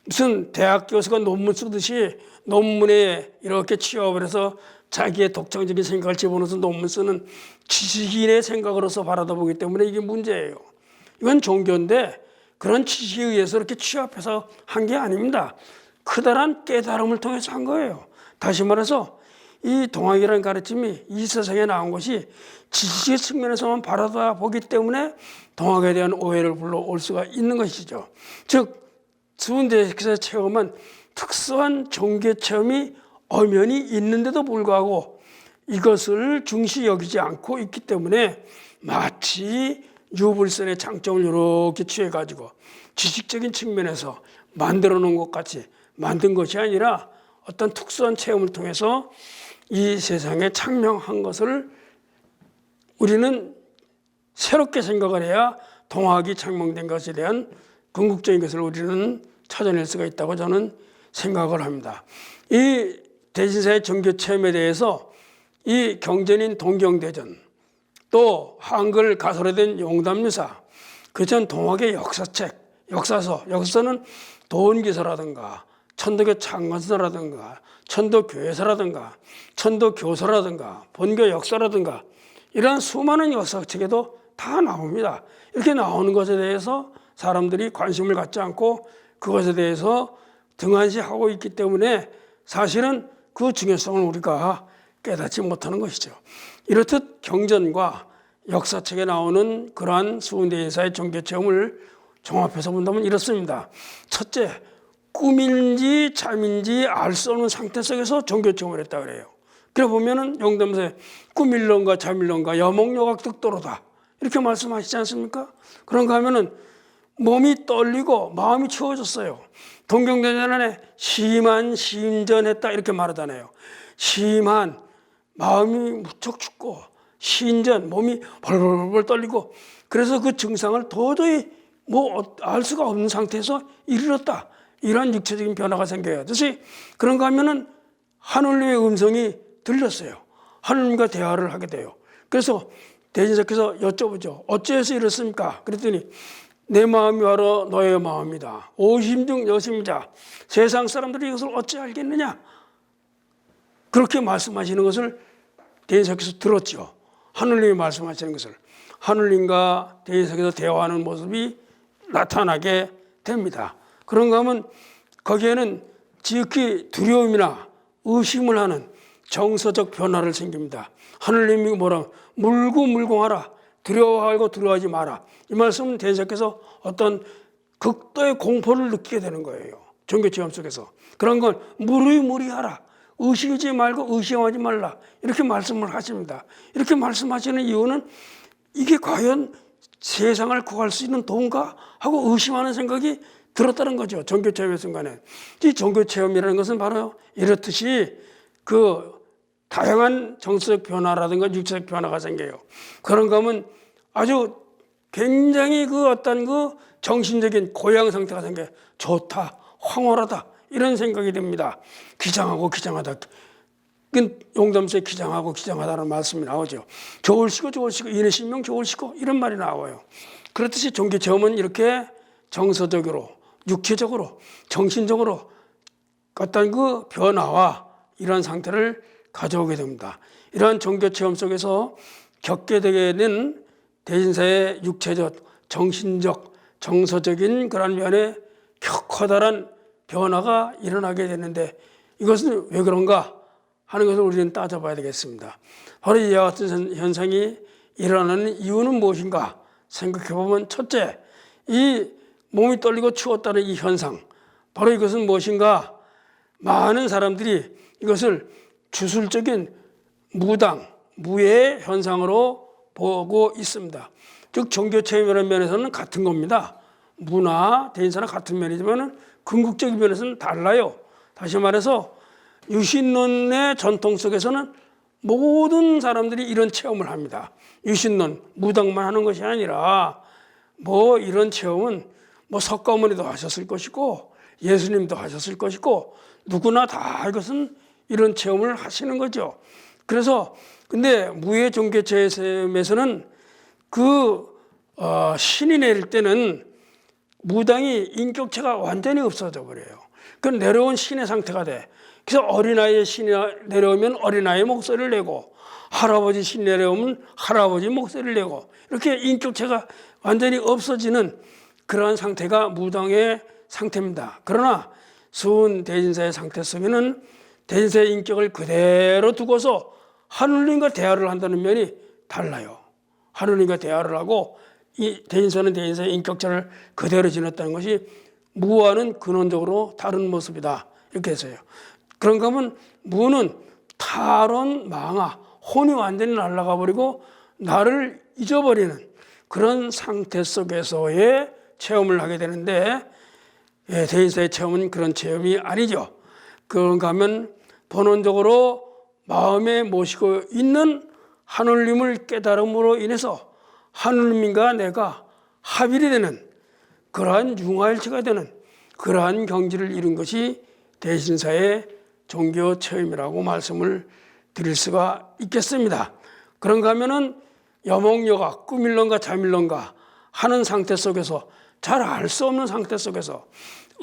무슨 대학 교수가 논문 쓰듯이 논문에 이렇게 취합을 해서 자기의 독창적인 생각을 집어넣어서 논문 쓰는 지식인의 생각으로서 바라보기 때문에 이게 문제예요. 이건 종교인데 그런 지식에 의해서 이렇게 취합해서 한 게 아닙니다. 커다란 깨달음을 통해서 한 거예요. 다시 말해서 이 동학이라는 가르침이 이 세상에 나온 것이 지식의 측면에서만 바라보기 때문에 동학에 대한 오해를 불러올 수가 있는 것이죠. 즉 수은대에서 체험한 특수한 종교 체험이 엄연히 있는데도 불구하고 이것을 중시 여기지 않고 있기 때문에 마치 유불선의 장점을 이렇게 취해가지고 지식적인 측면에서 만들어 놓은 것 같이 만든 것이 아니라 어떤 특수한 체험을 통해서 이 세상에 창명한 것을 우리는 새롭게 생각을 해야 동학이 창명된 것에 대한 궁극적인 것을 우리는 찾아낼 수가 있다고 저는 생각을 합니다. 이 대신사의 종교체험에 대해서 이 경전인 동경대전, 또 한글 가설에 된 용담유사, 그 전 동학의 역사책, 역사서는 도원기서라든가 천도교 창건서라든가 천도교회서라든가 천도교서라든가 본교 역사라든가 이런 수많은 역사책에도 다 나옵니다. 이렇게 나오는 것에 대해서 사람들이 관심을 갖지 않고 그것에 대해서 등한시하고 있기 때문에 사실은 그 중요성을 우리가 깨닫지 못하는 것이죠. 이렇듯 경전과 역사책에 나오는 그러한 수은대인사의 종교체험을 종합해서 본다면 이렇습니다. 첫째, 꿈인지 잠인지 알 수 없는 상태 속에서 종교체험을 했다 그래요. 그래 보면은 용담사에 꿈일론가 잠일론가 여몽여각 득도로다 이렇게 말씀하시지 않습니까? 그런가 하면은 몸이 떨리고 마음이 추워졌어요. 동경대전에 심한 심전했다 이렇게 말하잖아요. 심한 마음이 무척 춥고 신전 몸이 벌벌벌 떨리고 그래서 그 증상을 도저히 알 수가 없는 상태에서 이르렀다. 이러한 육체적인 변화가 생겨요. 그래서 그런가 하면은 하늘님의 음성이 들렸어요. 하늘님과 대화를 하게 돼요. 그래서 대신사께서 여쭤보죠. 어찌해서 이렇습니까? 그랬더니 내 마음이 바로 너의 마음이다. 오심중 여심자. 세상 사람들이 이것을 어찌 알겠느냐? 그렇게 말씀하시는 것을 대신사께서 들었죠. 하늘님이 말씀하시는 것을. 하늘님과 대신사께서 대화하는 모습이 나타나게 됩니다. 그런가 하면 거기에는 지극히 두려움이나 의심을 하는 정서적 변화를 생깁니다. 하늘님이 뭐라 물구물공하라. 두려워하고 두려워하지 마라. 이 말씀은 대신사께서 어떤 극도의 공포를 느끼게 되는 거예요. 종교 체험 속에서. 그런 건 무리무리하라. 의식하지 말고 의심하지 말라. 이렇게 말씀을 하십니다. 이렇게 말씀하시는 이유는 이게 과연 세상을 구할 수 있는 도인가 하고 의심하는 생각이 들었다는 거죠. 종교 체험의 순간에. 이 종교 체험이라는 것은 바로 이렇듯이 그 다양한 정서적 변화라든가 육체적 변화가 생겨요. 그런가 하면 아주 굉장히 그 어떤 그 정신적인 고양 상태가 생겨요. 좋다, 황홀하다 이런 생각이 듭니다. 기장하고 기장하다. 용담수에 기장하고 기장하다는 말씀이 나오죠. 좋을시고 좋을시고 인의 신명 좋을시고 이런 말이 나와요. 그렇듯이 종교 체험은 이렇게 정서적으로 육체적으로 정신적으로 어떤 그 변화와 이런 상태를 가져오게 됩니다. 이러한 종교 체험 속에서 겪게 되게 된 대신사의 육체적, 정신적, 정서적인 그런 면에 커다란 변화가 일어나게 되는데 이것은 왜 그런가 하는 것을 우리는 따져봐야 되겠습니다. 바로 이와 같은 현상이 일어나는 이유는 무엇인가 생각해 보면 첫째, 이 몸이 떨리고 추웠다는 이 현상, 바로 이것은 무엇인가? 많은 사람들이 이것을 주술적인 무당, 무의 현상으로 보고 있습니다. 즉 종교 체험이라는 면에서는 같은 겁니다. 무나 대인사나 같은 면이지만 궁극적인 면에서는 달라요. 다시 말해서 유신론의 전통 속에서는 모든 사람들이 이런 체험을 합니다. 유신론, 무당만 하는 것이 아니라 이런 체험은 석가모니도 하셨을 것이고 예수님도 하셨을 것이고 누구나 다 이것은 이런 체험을 하시는 거죠. 그래서 근데 무의 종교 체험에서는 신이 내릴 때는 무당이 인격체가 완전히 없어져 버려요. 그 내려온 신의 상태가 돼. 그래서 어린아이의 신이 내려오면 어린아이의 목소리를 내고 할아버지 신 내려오면 할아버지 목소리를 내고 이렇게 인격체가 완전히 없어지는 그러한 상태가 무당의 상태입니다. 그러나 수은 대진사의 상태 속에는 대진사의 인격을 그대로 두고서 하느님과 대화를 한다는 면이 달라요. 하느님과 대화를 하고 이 대진사는 대진사의 인격체를 그대로 지녔다는 것이 무와는 근원적으로 다른 모습이다. 이렇게 해서요. 그런가 하면 무는 탈원 망아, 혼이 완전히 날아가 버리고 나를 잊어버리는 그런 상태 속에서의 체험을 하게 되는데 대인사의 체험은 그런 체험이 아니죠. 그런가 하면 본원적으로 마음에 모시고 있는 하느님을 깨달음으로 인해서 하느님과 내가 합일이 되는 그러한 융화일체가 되는 그러한 경지를 이룬 것이 대신사의 종교 체험이라고 말씀을 드릴 수가 있겠습니다. 그런가 하면은 여몽여각, 꿈일론가 잠일론가 하는 상태 속에서 잘 알 수 없는 상태 속에서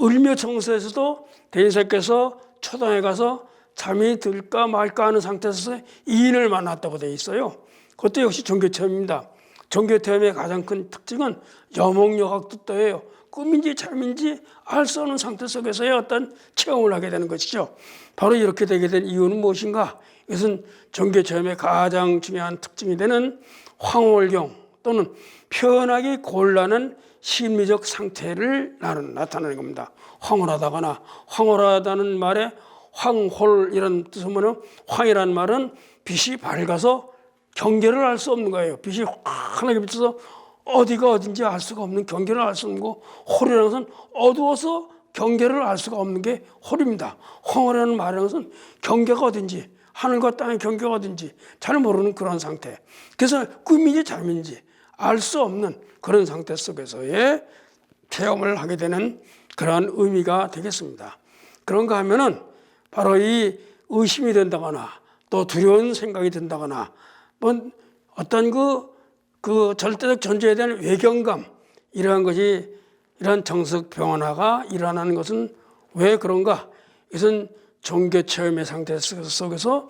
을묘청소에서도 대인사께서 초당에 가서 잠이 들까 말까 하는 상태에서 이인을 만났다고 되어 있어요. 그것도 역시 종교체험입니다. 종교체험의 가장 큰 특징은 여몽여각도 또예요. 꿈인지 잠인지 알 수 없는 상태 속에서의 어떤 체험을 하게 되는 것이죠. 바로 이렇게 되게 된 이유는 무엇인가? 이것은 종교체험의 가장 중요한 특징이 되는 황홀경 또는 표현하기 곤란한 심리적 상태를 나타내는 겁니다. 황홀하다거나 황홀하다는 말에 황홀이라는 뜻은 뭐냐면 황이라는 말은 빛이 밝아서 경계를 알 수 없는 거예요. 빛이 환하게 비쳐서 어디가 어딘지 알 수가 없는 경계를 알 수 없는 거. 홀이라는 것은 어두워서 경계를 알 수가 없는 게 홀입니다. 황홀이라는 말이라는 것은 경계가 어딘지 하늘과 땅의 경계가 어딘지 잘 모르는 그런 상태. 그래서 꿈인지 잠인지 알 수 없는 그런 상태 속에서의 체험을 하게 되는 그러한 의미가 되겠습니다. 그런가 하면은 바로 이 의심이 된다거나 또 두려운 생각이 든다거나 어떤 그 절대적 존재에 대한 외경감 이러한 것이 이러한 정석 변화가 일어나는 것은 왜 그런가? 이것은 종교 체험의 상태 속에서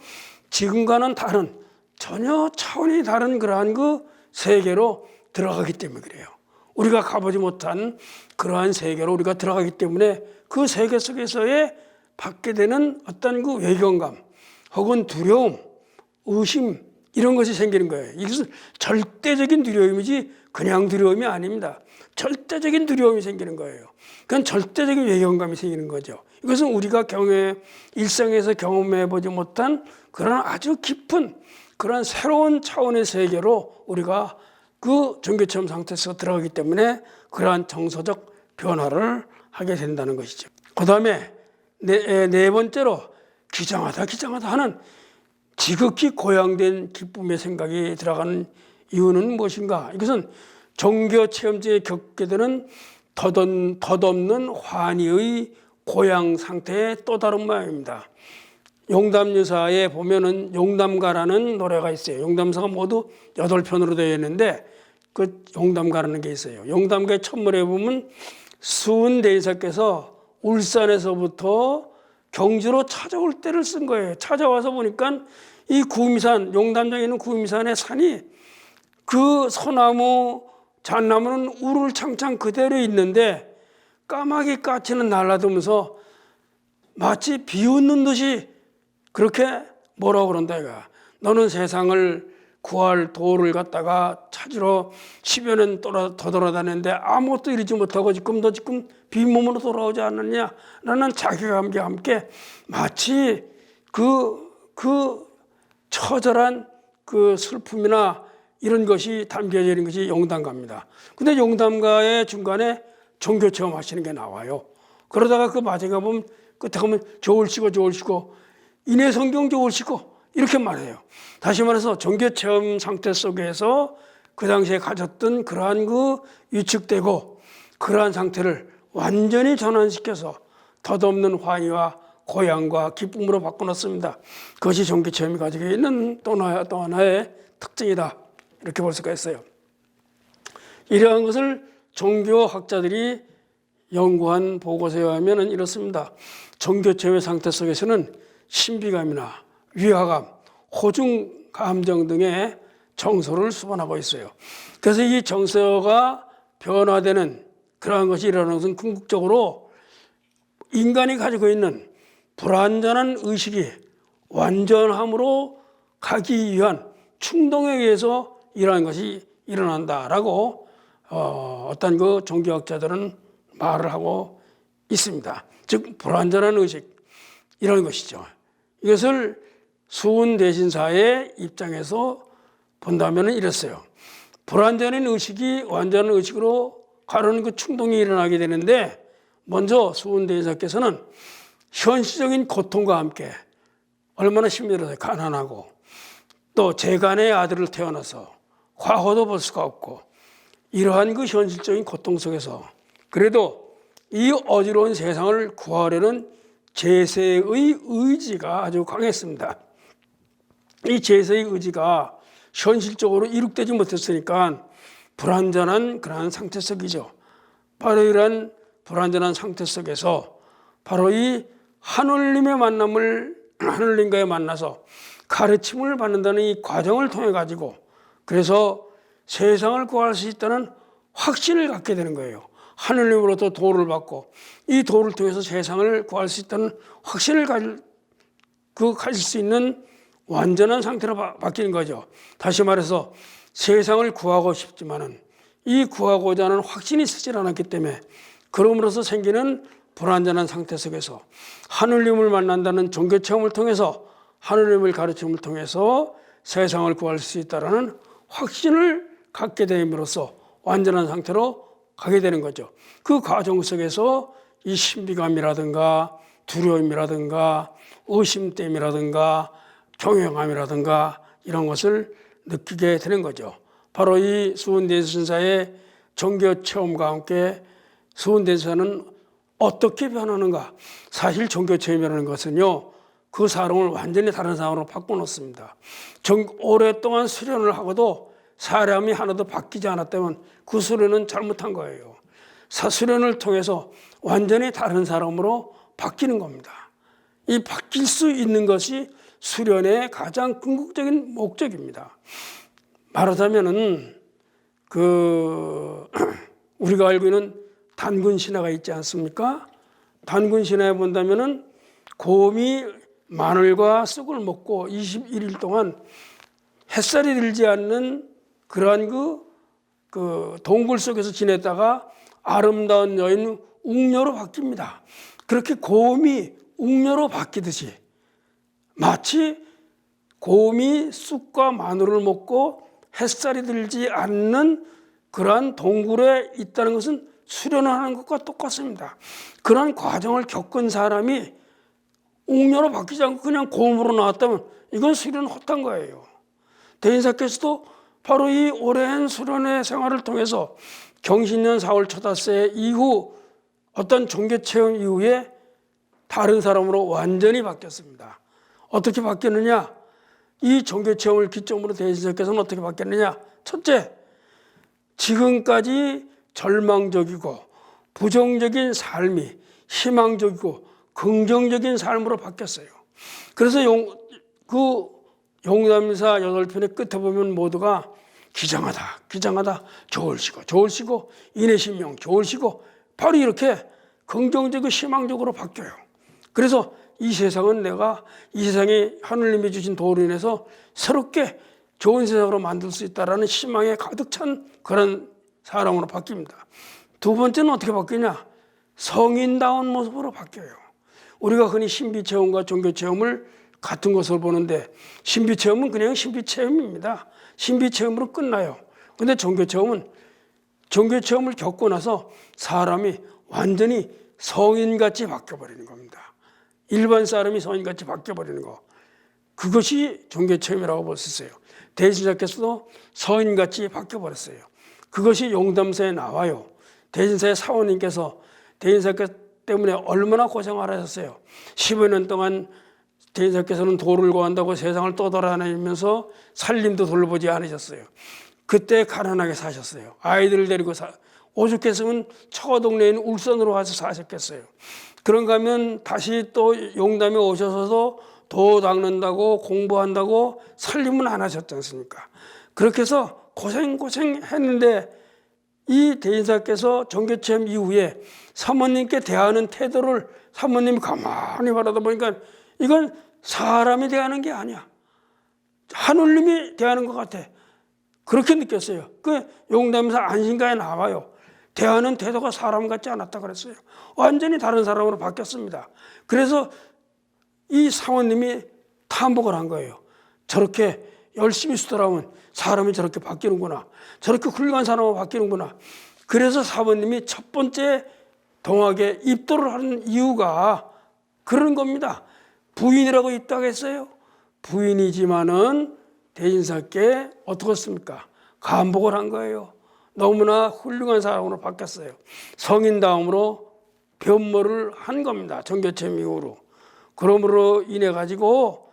지금과는 다른 전혀 차원이 다른 그러한 그 세계로 들어가기 때문에 그래요. 우리가 가보지 못한 그러한 세계로 우리가 들어가기 때문에 그 세계 속에서의 받게 되는 어떤 그 외경감 혹은 두려움, 의심 이런 것이 생기는 거예요. 이것은 절대적인 두려움이지 그냥 두려움이 아닙니다. 절대적인 두려움이 생기는 거예요. 그건 절대적인 외경감이 생기는 거죠. 이것은 우리가 일상에서 경험해보지 못한 그런 아주 깊은 그런 새로운 차원의 세계로 우리가 그 종교체험 상태에서 들어가기 때문에 그러한 정서적 변화를 하게 된다는 것이죠. 그 다음에 네 번째로 기장하다 하는 지극히 고양된 기쁨의 생각이 들어가는 이유는 무엇인가? 이것은 종교체험지에 겪게 되는 덧없는 환희의 고양 상태의 또 다른 모양입니다. 용담유사에 보면은 용담가라는 노래가 있어요. 용담사가 모두 8편으로 되어 있는데 그 용담가라는 게 있어요. 용담가의 첫물에 보면 수은대인사께서 울산에서부터 경주로 찾아올 때를 쓴 거예요. 찾아와서 보니까 이 구미산, 용담정에 있는 구미산의 산이 그 소나무, 잣나무는 우를 창창 그대로 있는데 까마귀 까치는 날아들면서 마치 비웃는 듯이 그렇게 뭐라고 그런다 이거야. 너는 세상을 구할 도를 갖다가 찾으러 10여 년 더 돌아다녔는데 아무것도 이루지 못하고 지금 빈몸으로 돌아오지 않느냐 라는 자괴감과 함께 마치 그 처절한 그 슬픔이나 이런 것이 담겨져 있는 것이 용담가입니다. 근데 용담가의 중간에 종교체험 하시는 게 나와요. 그러다가 그 마지막에 보면 끝에 가면 좋으시고 인해성경 좋으시고 이렇게 말해요. 다시 말해서 종교체험 상태 속에서 그 당시에 가졌던 그러한 그 위축되고 그러한 상태를 완전히 전환시켜서 덧없는 환희와 고향과 기쁨으로 바꿔놨습니다. 그것이 종교체험이 가지고 있는 또 하나의 특징이다. 이렇게 볼 수가 있어요. 이러한 것을 종교학자들이 연구한 보고서에 의하면 이렇습니다. 종교체험의 상태 속에서는 신비감이나 위화감, 호중 감정 등의 정서를 수반하고 있어요. 그래서 이 정서가 변화되는 그러한 것이 일어나는 것은 궁극적으로 인간이 가지고 있는 불완전한 의식이 완전함으로 가기 위한 충동에 의해서 이러한 것이 일어난다라고 어떤 그 종교학자들은 말을 하고 있습니다. 즉 불완전한 의식 이런 것이죠. 이것을 수은대신사의 입장에서 본다면 이랬어요. 불완전한 의식이 완전한 의식으로 가르는 그 충동이 일어나게 되는데 먼저 수은대신사께서는 현실적인 고통과 함께 얼마나 힘들어서 가난하고 또 재간의 아들을 태어나서 과거도 볼 수가 없고 이러한 그 현실적인 고통 속에서 그래도 이 어지러운 세상을 구하려는 제세의 의지가 아주 강했습니다. 이 제세의 의지가 현실적으로 이룩되지 못했으니까 불완전한 그러한 상태 속이죠. 바로 이러한 불완전한 상태 속에서 바로 이 하늘님과의 만나서 가르침을 받는다는 이 과정을 통해 가지고 그래서 세상을 구할 수 있다는 확신을 갖게 되는 거예요. 하늘님으로부터 도를 받고 이 도를 통해서 세상을 구할 수 있다는 확신을 가질 수 있는 완전한 상태로 바뀌는 거죠. 다시 말해서 세상을 구하고 싶지만은 이 구하고자 하는 확신이 있지 않았기 때문에 그럼으로써 생기는 불완전한 상태 속에서 하늘님을 만난다는 종교체험을 통해서 하늘님을 가르침을 통해서 세상을 구할 수 있다는 확신을 갖게 됨으로써 완전한 상태로 가게 되는 거죠. 그 과정 속에서 이 신비감이라든가 두려움이라든가 의심됨이라든가 경외감이라든가 이런 것을 느끼게 되는 거죠. 바로 이 수은대신사의 종교체험과 함께 수은대신사는 어떻게 변하는가? 사실 종교체험이라는 것은요, 그 사람을 완전히 다른 사람으로 바꿔놓습니다. 오랫동안 수련을 하고도 사람이 하나도 바뀌지 않았다면 그 수련은 잘못한 거예요. 수련을 통해서 완전히 다른 사람으로 바뀌는 겁니다. 이 바뀔 수 있는 것이 수련의 가장 궁극적인 목적입니다. 말하자면은 우리가 알고 있는 단군 신화가 있지 않습니까? 단군 신화에 본다면은 곰이 마늘과 쑥을 먹고 21일 동안 햇살이 들지 않는 그러한 그 동굴 속에서 지냈다가 아름다운 여인 웅녀로 바뀝니다. 그렇게 곰이 웅녀로 바뀌듯이 마치 곰이 쑥과 마늘을 먹고 햇살이 들지 않는 그러한 동굴에 있다는 것은 수련을 하는 것과 똑같습니다. 그런 과정을 겪은 사람이 웅녀로 바뀌지 않고 그냥 곰으로 나왔다면 이건 수련은 헛한 거예요. 대인사께서도 바로 이 오랜 수련의 생활을 통해서 경신년 4월 초닷새 이후 어떤 종교체험 이후에 다른 사람으로 완전히 바뀌었습니다. 어떻게 바뀌었느냐? 이 종교체험을 기점으로 대인사께서는 어떻게 바뀌었느냐? 첫째, 지금까지 절망적이고 부정적인 삶이 희망적이고 긍정적인 삶으로 바뀌었어요. 그래서 용담사 8편의 끝에 보면 모두가 기장하다, 기장하다, 좋으시고, 인내심령, 좋으시고, 바로 이렇게 긍정적이고 희망적으로 바뀌어요. 그래서 이 세상은 내가 이 세상에 하느님이 주신 도로 인해서 새롭게 좋은 세상으로 만들 수 있다는 희망에 가득 찬 그런 사람으로 바뀝니다. 두 번째는 어떻게 바뀌냐? 성인다운 모습으로 바뀌어요. 우리가 흔히 신비체험과 종교체험을 같은 것을 보는데 신비체험은 그냥 신비체험입니다. 신비체험으로 끝나요. 그런데 종교체험을 겪고 나서 사람이 완전히 성인같이 바뀌어버리는 겁니다. 일반 사람이 성인같이 바뀌어버리는 거. 그것이 종교체험이라고 볼 수 있어요. 대신사께서도 성인같이 바뀌어버렸어요. 그것이 용담사에 나와요. 대신사의 사원님께서 대신사께 때문에 얼마나 고생을 하셨어요. 15년 동안 대인사께서는 도를 구한다고 세상을 떠돌아다니면서 살림도 돌보지 않으셨어요. 그때 가난하게 사셨어요. 아이들을 데리고 오죽했으면 처가 동네에 있는 울산으로 가서 사셨겠어요. 그런가 하면 다시 또 용담에 오셔서도 도 닦는다고 공부한다고 살림은 안 하셨지 않습니까? 그렇게 해서 고생했는데 이 대인사께서 종교체험 이후에 사모님께 대하는 태도를 사모님이 가만히 바라다 보니까 이건 사람이 대하는 게 아니야. 하느님이 대하는 것 같아. 그렇게 느꼈어요. 그 용담사 안신가에 나와요. 대하는 태도가 사람 같지 않았다 그랬어요. 완전히 다른 사람으로 바뀌었습니다. 그래서 이 사모님이 탐복을 한 거예요. 저렇게 열심히 쓰더라면 사람이 저렇게 바뀌는구나. 저렇게 훌륭한 사람으로 바뀌는구나. 그래서 사모님이 첫 번째 동학에 입도를 하는 이유가 그런 겁니다. 부인이라고 입당했어요. 부인이지만은 대인사께 어떻게 했습니까? 감복을 한 거예요. 너무나 훌륭한 사람으로 바뀌었어요. 성인 다음으로 변모를 한 겁니다. 종교체험 이후로. 그러므로 인해 가지고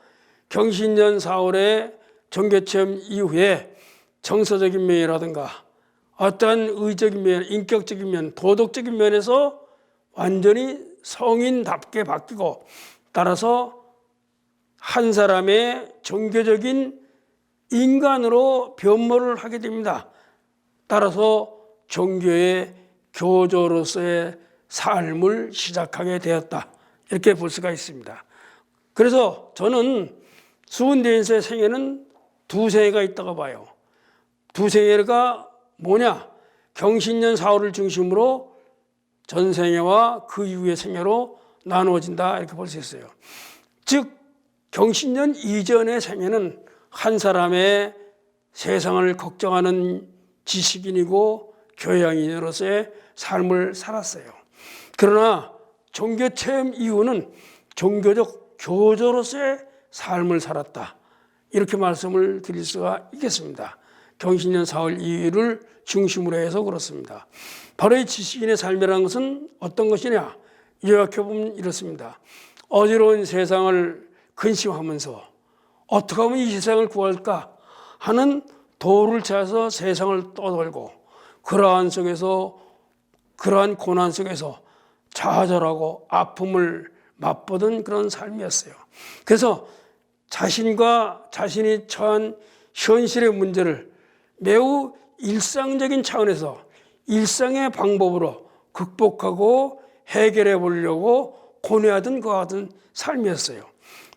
경신년 4월에 종교체험 이후에 정서적인 면이라든가 어떠한 의적인 면, 인격적인 면, 도덕적인 면에서 완전히 성인답게 바뀌고 따라서 한 사람의 종교적인 인간으로 변모를 하게 됩니다. 따라서 종교의 교조로서의 삶을 시작하게 되었다. 이렇게 볼 수가 있습니다. 그래서 저는 수은대인사의 생애는 두 생애가 있다고 봐요. 두 생애가 뭐냐? 경신년 4월을 중심으로 전생애와 그 이후의 생애로 나누어진다 이렇게 볼 수 있어요. 즉 경신년 이전의 생애는 한 사람의 세상을 걱정하는 지식인이고 교양인으로서의 삶을 살았어요. 그러나 종교체험 이후는 종교적 교조로서의 삶을 살았다. 이렇게 말씀을 드릴 수가 있겠습니다. 경신년 4월 2일을 중심으로 해서 그렇습니다. 바로 이 지식인의 삶이라는 것은 어떤 것이냐? 요약해보면 이렇습니다. 어지러운 세상을 근심하면서 어떻게 하면 이 세상을 구할까 하는 도를 찾아서 세상을 떠돌고 그러한 고난 속에서 좌절하고 아픔을 맛보던 그런 삶이었어요. 그래서 자신과 자신이 처한 현실의 문제를 매우 일상적인 차원에서 일상의 방법으로 극복하고 해결해 보려고 고뇌하던 그와 같은 삶이었어요.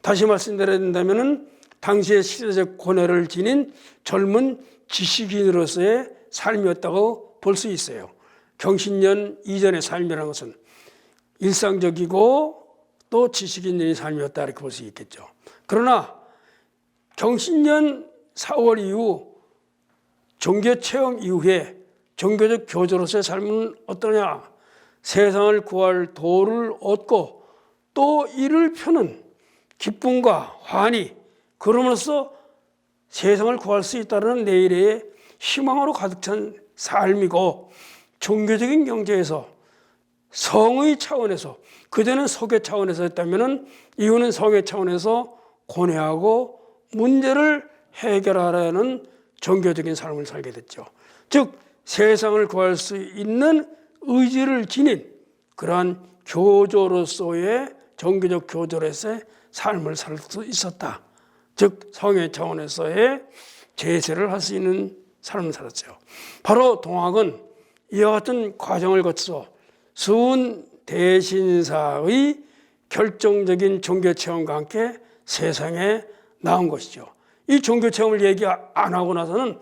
다시 말씀드린다면 당시의 시대적 고뇌를 지닌 젊은 지식인으로서의 삶이었다고 볼 수 있어요. 경신년 이전의 삶이라는 것은 일상적이고 또 지식인의 삶이었다 이렇게 볼 수 있겠죠. 그러나 경신년 4월 이후 종교체험 이후에 종교적 교조로서의 삶은 어떠냐? 세상을 구할 도를 얻고 또 이를 펴는 기쁨과 환희, 그럼으로써 세상을 구할 수 있다는 내일의 희망으로 가득 찬 삶이고, 종교적인 경제에서 성의 차원에서, 그전에는 속의 차원에서 했다면 이후는 성의 차원에서 고뇌하고 문제를 해결하려는 종교적인 삶을 살게 됐죠. 즉 세상을 구할 수 있는 의지를 지닌 그러한 교조로서의 종교적 교조로서의 삶을 살 수 있었다. 즉 성의 차원에서의 제세를 할 수 있는 삶을 살았죠. 바로 동학은 이와 같은 과정을 거쳐 수은 대신사의 결정적인 종교체험과 함께 세상에 나온 것이죠. 이 종교체험을 얘기 안 하고 나서는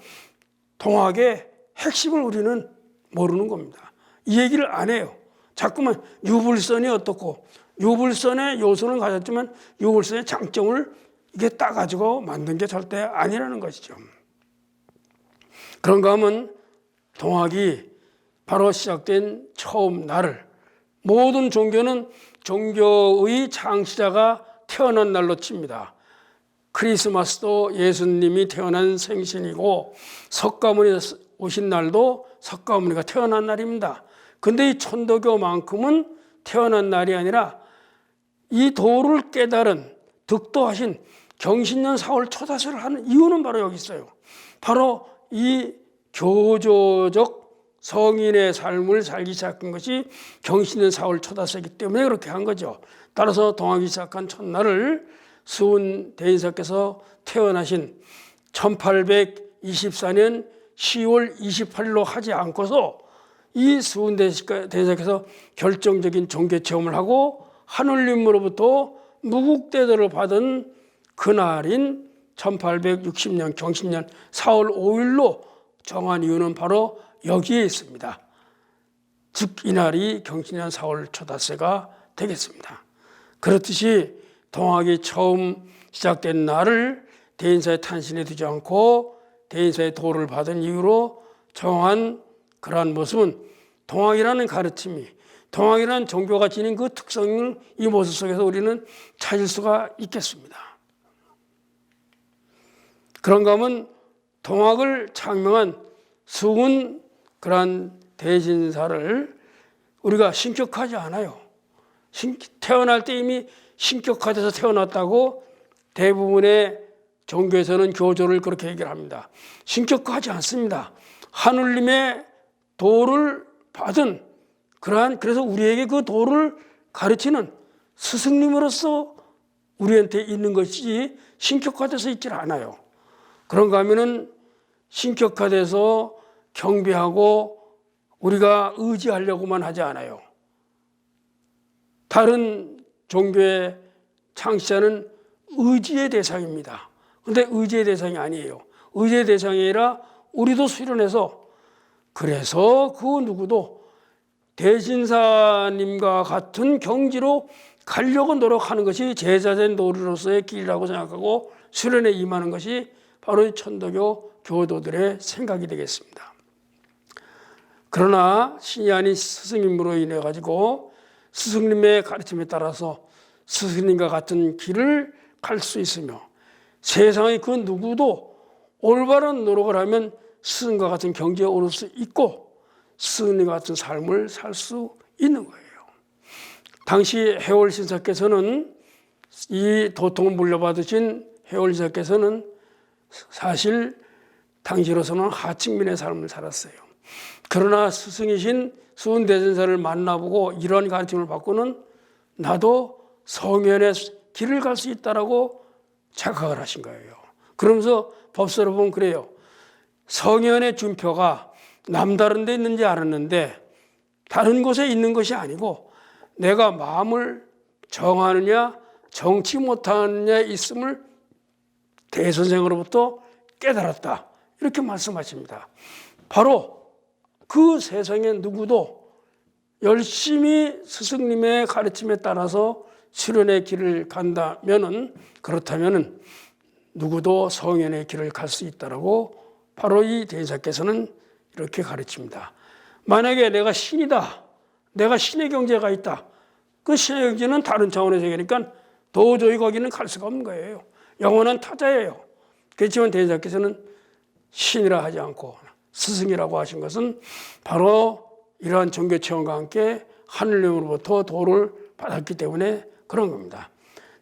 동학의 핵심을 우리는 모르는 겁니다. 이 얘기를 안 해요. 자꾸만 유불선이 어떻고 유불선의 요소는 가졌지만 유불선의 장점을 이게 따가지고 만든 게 절대 아니라는 것이죠. 그런가 하면 동학이 바로 시작된 처음 날을, 모든 종교는 종교의 창시자가 태어난 날로 칩니다. 크리스마스도 예수님이 태어난 생신이고 석가모니 오신 날도 석가모니가 태어난 날입니다. 근데 이 천도교만큼은 태어난 날이 아니라 이 도를 깨달은 득도하신 경신년 4월 초다세를 하는 이유는 바로 여기 있어요. 바로 이 교조적 성인의 삶을 살기 시작한 것이 경신년 4월 초다세이기 때문에 그렇게 한 거죠. 따라서 동학이 시작한 첫날을 수은 대인사께서 태어나신 1824년 10월 28일로 하지 않고서 이 수은 대인사께서 결정적인 종교 체험을 하고 하늘님으로부터 무국대도를 받은 그날인 1860년 경신년 4월 5일로 정한 이유는 바로 여기에 있습니다. 즉 이날이 경신년 4월 초다세가 되겠습니다. 그렇듯이 동학이 처음 시작된 날을 대인사의 탄신에 두지 않고 대인사의 도를 받은 이유로 정한 그러한 모습은 동학이라는 가르침이, 동학이라는 종교가 지닌 그 특성을 이 모습 속에서 우리는 찾을 수가 있겠습니다. 그런가 하면 동학을 창명한 수은 그러한 대신사를 우리가 신격하지 않아요. 태어날 때 이미 신격화돼서 태어났다고 대부분의 종교에서는 교조를 그렇게 얘기를 합니다. 신격화하지 않습니다. 하늘님의 도를 받은 그래서 우리에게 그 도를 가르치는 스승님으로서 우리한테 있는 것이지 신격화돼서 있질 않아요. 그런가 하면은 신격화돼서 경배하고 우리가 의지하려고만 하지 않아요. 다른 종교의 창시자는 의지의 대상입니다. 그런데 의지의 대상이 아니에요. 의지의 대상이 아니라 우리도 수련해서, 그래서 그 누구도 대신사님과 같은 경지로 가려고 노력하는 것이 제자된 도리로서의 길이라고 생각하고 수련에 임하는 것이 바로 이 천도교 교도들의 생각이 되겠습니다. 그러나 신이 아닌 스승님으로 인해 가지고 스승님의 가르침에 따라서 스승님과 같은 길을 갈 수 있으며 세상의 그 누구도 올바른 노력을 하면 스승과 같은 경지에 오를 수 있고 스승님과 같은 삶을 살 수 있는 거예요. 당시 해월신사께서는, 이 도통을 물려받으신 해월신사께서는 사실 당시로서는 하층민의 삶을 살았어요. 그러나 스승이신 수은대전사를 만나보고 이런 가르침을 받고는 나도 성현의 길을 갈 수 있다라고 착각을 하신 거예요. 그러면서 법서를 보면 그래요. 성현의 준표가 남다른 데 있는지 알았는데 다른 곳에 있는 것이 아니고 내가 마음을 정하느냐 정치 못하느냐에 있음을 대선생으로부터 깨달았다. 이렇게 말씀하십니다. 바로 그 세상에 누구도 열심히 스승님의 가르침에 따라서 수련의 길을 간다면은, 그렇다면은 누구도 성현의 길을 갈 수 있다라고 바로 이 대인사께서는 이렇게 가르칩니다. 만약에 내가 신이다, 내가 신의 경지가 있다, 그 신의 경지는 다른 차원의 세계니까 도저히 거기는 갈 수가 없는 거예요. 영원한 타자예요. 그렇지만 대인사께서는 신이라 하지 않고 스승이라고 하신 것은 바로 이러한 종교 체험과 함께 하늘님으로부터 도를 받았기 때문에 그런 겁니다.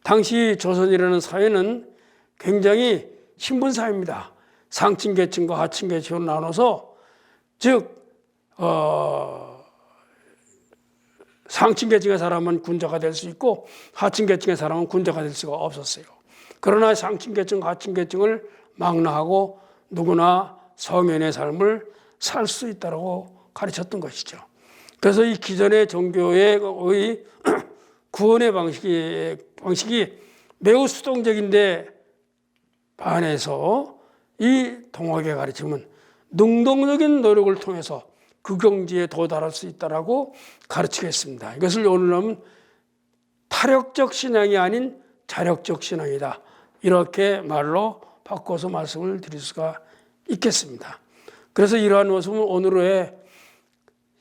당시 조선이라는 사회는 굉장히 신분사회입니다. 상층 계층과 하층 계층으로 나눠서, 즉 상층 계층의 사람은 군자가 될 수 있고 하층 계층의 사람은 군자가 될 수가 없었어요. 그러나 상층 계층, 하층 계층을 망라하고 누구나 성현의 삶을 살 수 있다고 가르쳤던 것이죠. 그래서 이 기존의 종교의 구원의 방식이 매우 수동적인데 반해서 이 동학의 가르침은 능동적인 노력을 통해서 그 경지에 도달할 수 있다라고 가르치겠습니다. 이것을 오늘날은 타력적 신앙이 아닌 자력적 신앙이다, 이렇게 말로 바꿔서 말씀을 드릴 수가 있겠습니다. 그래서 이러한 모습은 오늘의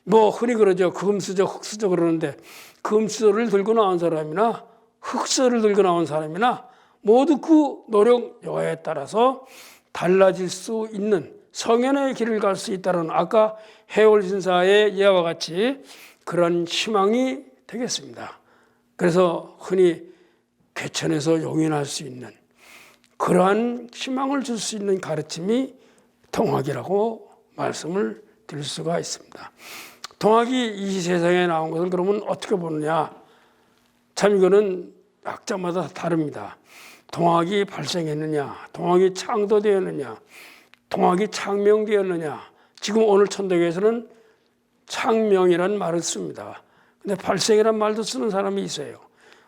흔히 그러죠. 금수저, 흑수저 그러는데, 금수저를 들고 나온 사람이나 흑수저를 들고 나온 사람이나 모두 그 노력 여하에 따라서 달라질 수 있는 성현의 길을 갈 수 있다는, 아까 해월신사의 예와 같이 그런 희망이 되겠습니다. 그래서 흔히 개천에서 용인할 수 있는 그러한 희망을 줄 수 있는 가르침이 동학이라고 말씀을 드릴 수가 있습니다. 동학이 이 세상에 나온 것을 그러면 어떻게 보느냐? 참 이거는 학자마다 다릅니다. 동학이 발생했느냐, 동학이 창도되었느냐, 동학이 창명되었느냐. 지금 오늘 천도교에서는 창명이라는 말을 씁니다. 근데 발생이라는 말도 쓰는 사람이 있어요.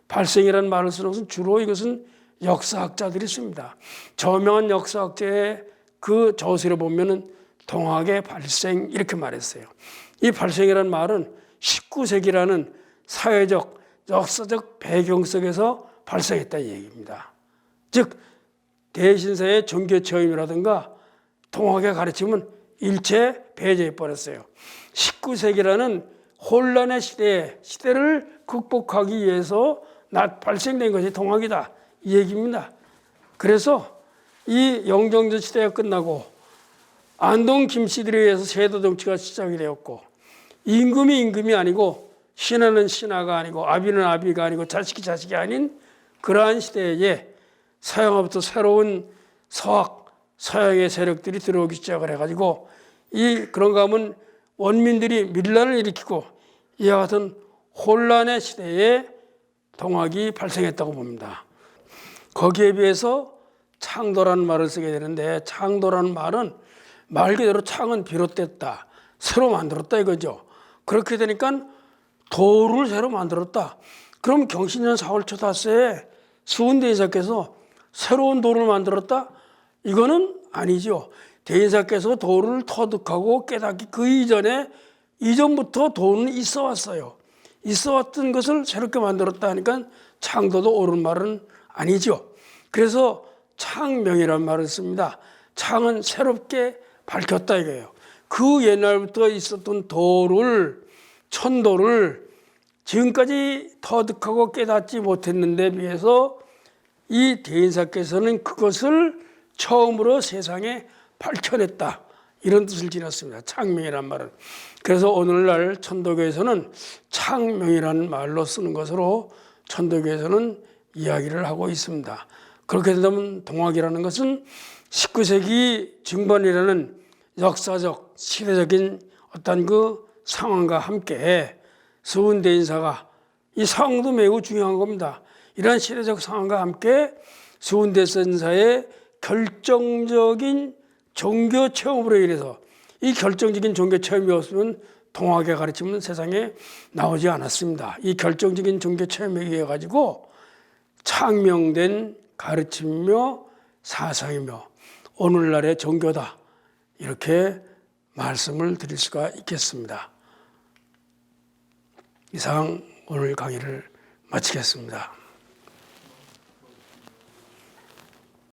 발생이라는 말을 쓰는 것은 주로 이것은 역사학자들이 씁니다. 저명한 역사학자의 그 저술에 보면은 동학의 발생 이렇게 말했어요. 이 발생이라는 말은 19세기라는 사회적, 역사적 배경 속에서 발생했다 이 얘기입니다. 즉 대신사의 종교 체험이라든가 동학의 가르침은 일체 배제해 버렸어요. 19세기라는 혼란의 시대를 극복하기 위해서 발생된 것이 동학이다 이 얘기입니다. 그래서 이 영정전 시대가 끝나고 안동 김씨들에 의해서 세도 정치가 시작이 되었고, 임금이 임금이 아니고 신하는 신하가 아니고 아비는 아비가 아니고 자식이 자식이 아닌 그러한 시대에 서양으로부터 새로운 서양의 세력들이 들어오기 시작을 해가지고 그런가 하면 원민들이 밀란을 일으키고 이와 같은 혼란의 시대에 동학이 발생했다고 봅니다. 거기에 비해서 창도라는 말을 쓰게 되는데, 창도라는 말은 말 그대로 창은 비롯됐다, 새로 만들었다 이거죠. 그렇게 되니까 도를 새로 만들었다. 그럼 경신년 4월 초다세에 수훈대인사께서 새로운 도를 만들었다? 이거는 아니죠. 대인사께서 도를 터득하고 깨닫기 그 이전부터 도는 있어 왔어요. 있어 왔던 것을 새롭게 만들었다 하니까 창도도 옳은 말은 아니죠. 그래서 창명이라는 말을 씁니다. 창은 새롭게 밝혔다 이거예요. 그 옛날부터 있었던 천도를 지금까지 터득하고 깨닫지 못했는데 비해서 이 대인사께서는 그것을 처음으로 세상에 밝혀냈다, 이런 뜻을 지녔습니다. 창명이란 말은. 그래서 오늘날 천도교에서는 창명이라는 말로 쓰는 것으로 천도교에서는 이야기를 하고 있습니다. 그렇게 되면 동학이라는 것은 19세기 중반이라는 역사적 시대적인 어떤 그 상황과 함께 수훈대인사가, 이 상황도 매우 중요한 겁니다. 이러한 시대적 상황과 함께 수훈대인사의 결정적인 종교 체험으로 인해서, 이 결정적인 종교 체험이 없으면 동학의 가르침은 세상에 나오지 않았습니다. 이 결정적인 종교 체험에 의해 가지고 창명된 가르침이며 사상이며 오늘날의 종교다, 이렇게 말씀을 드릴 수가 있겠습니다. 이상 오늘 강의를 마치겠습니다.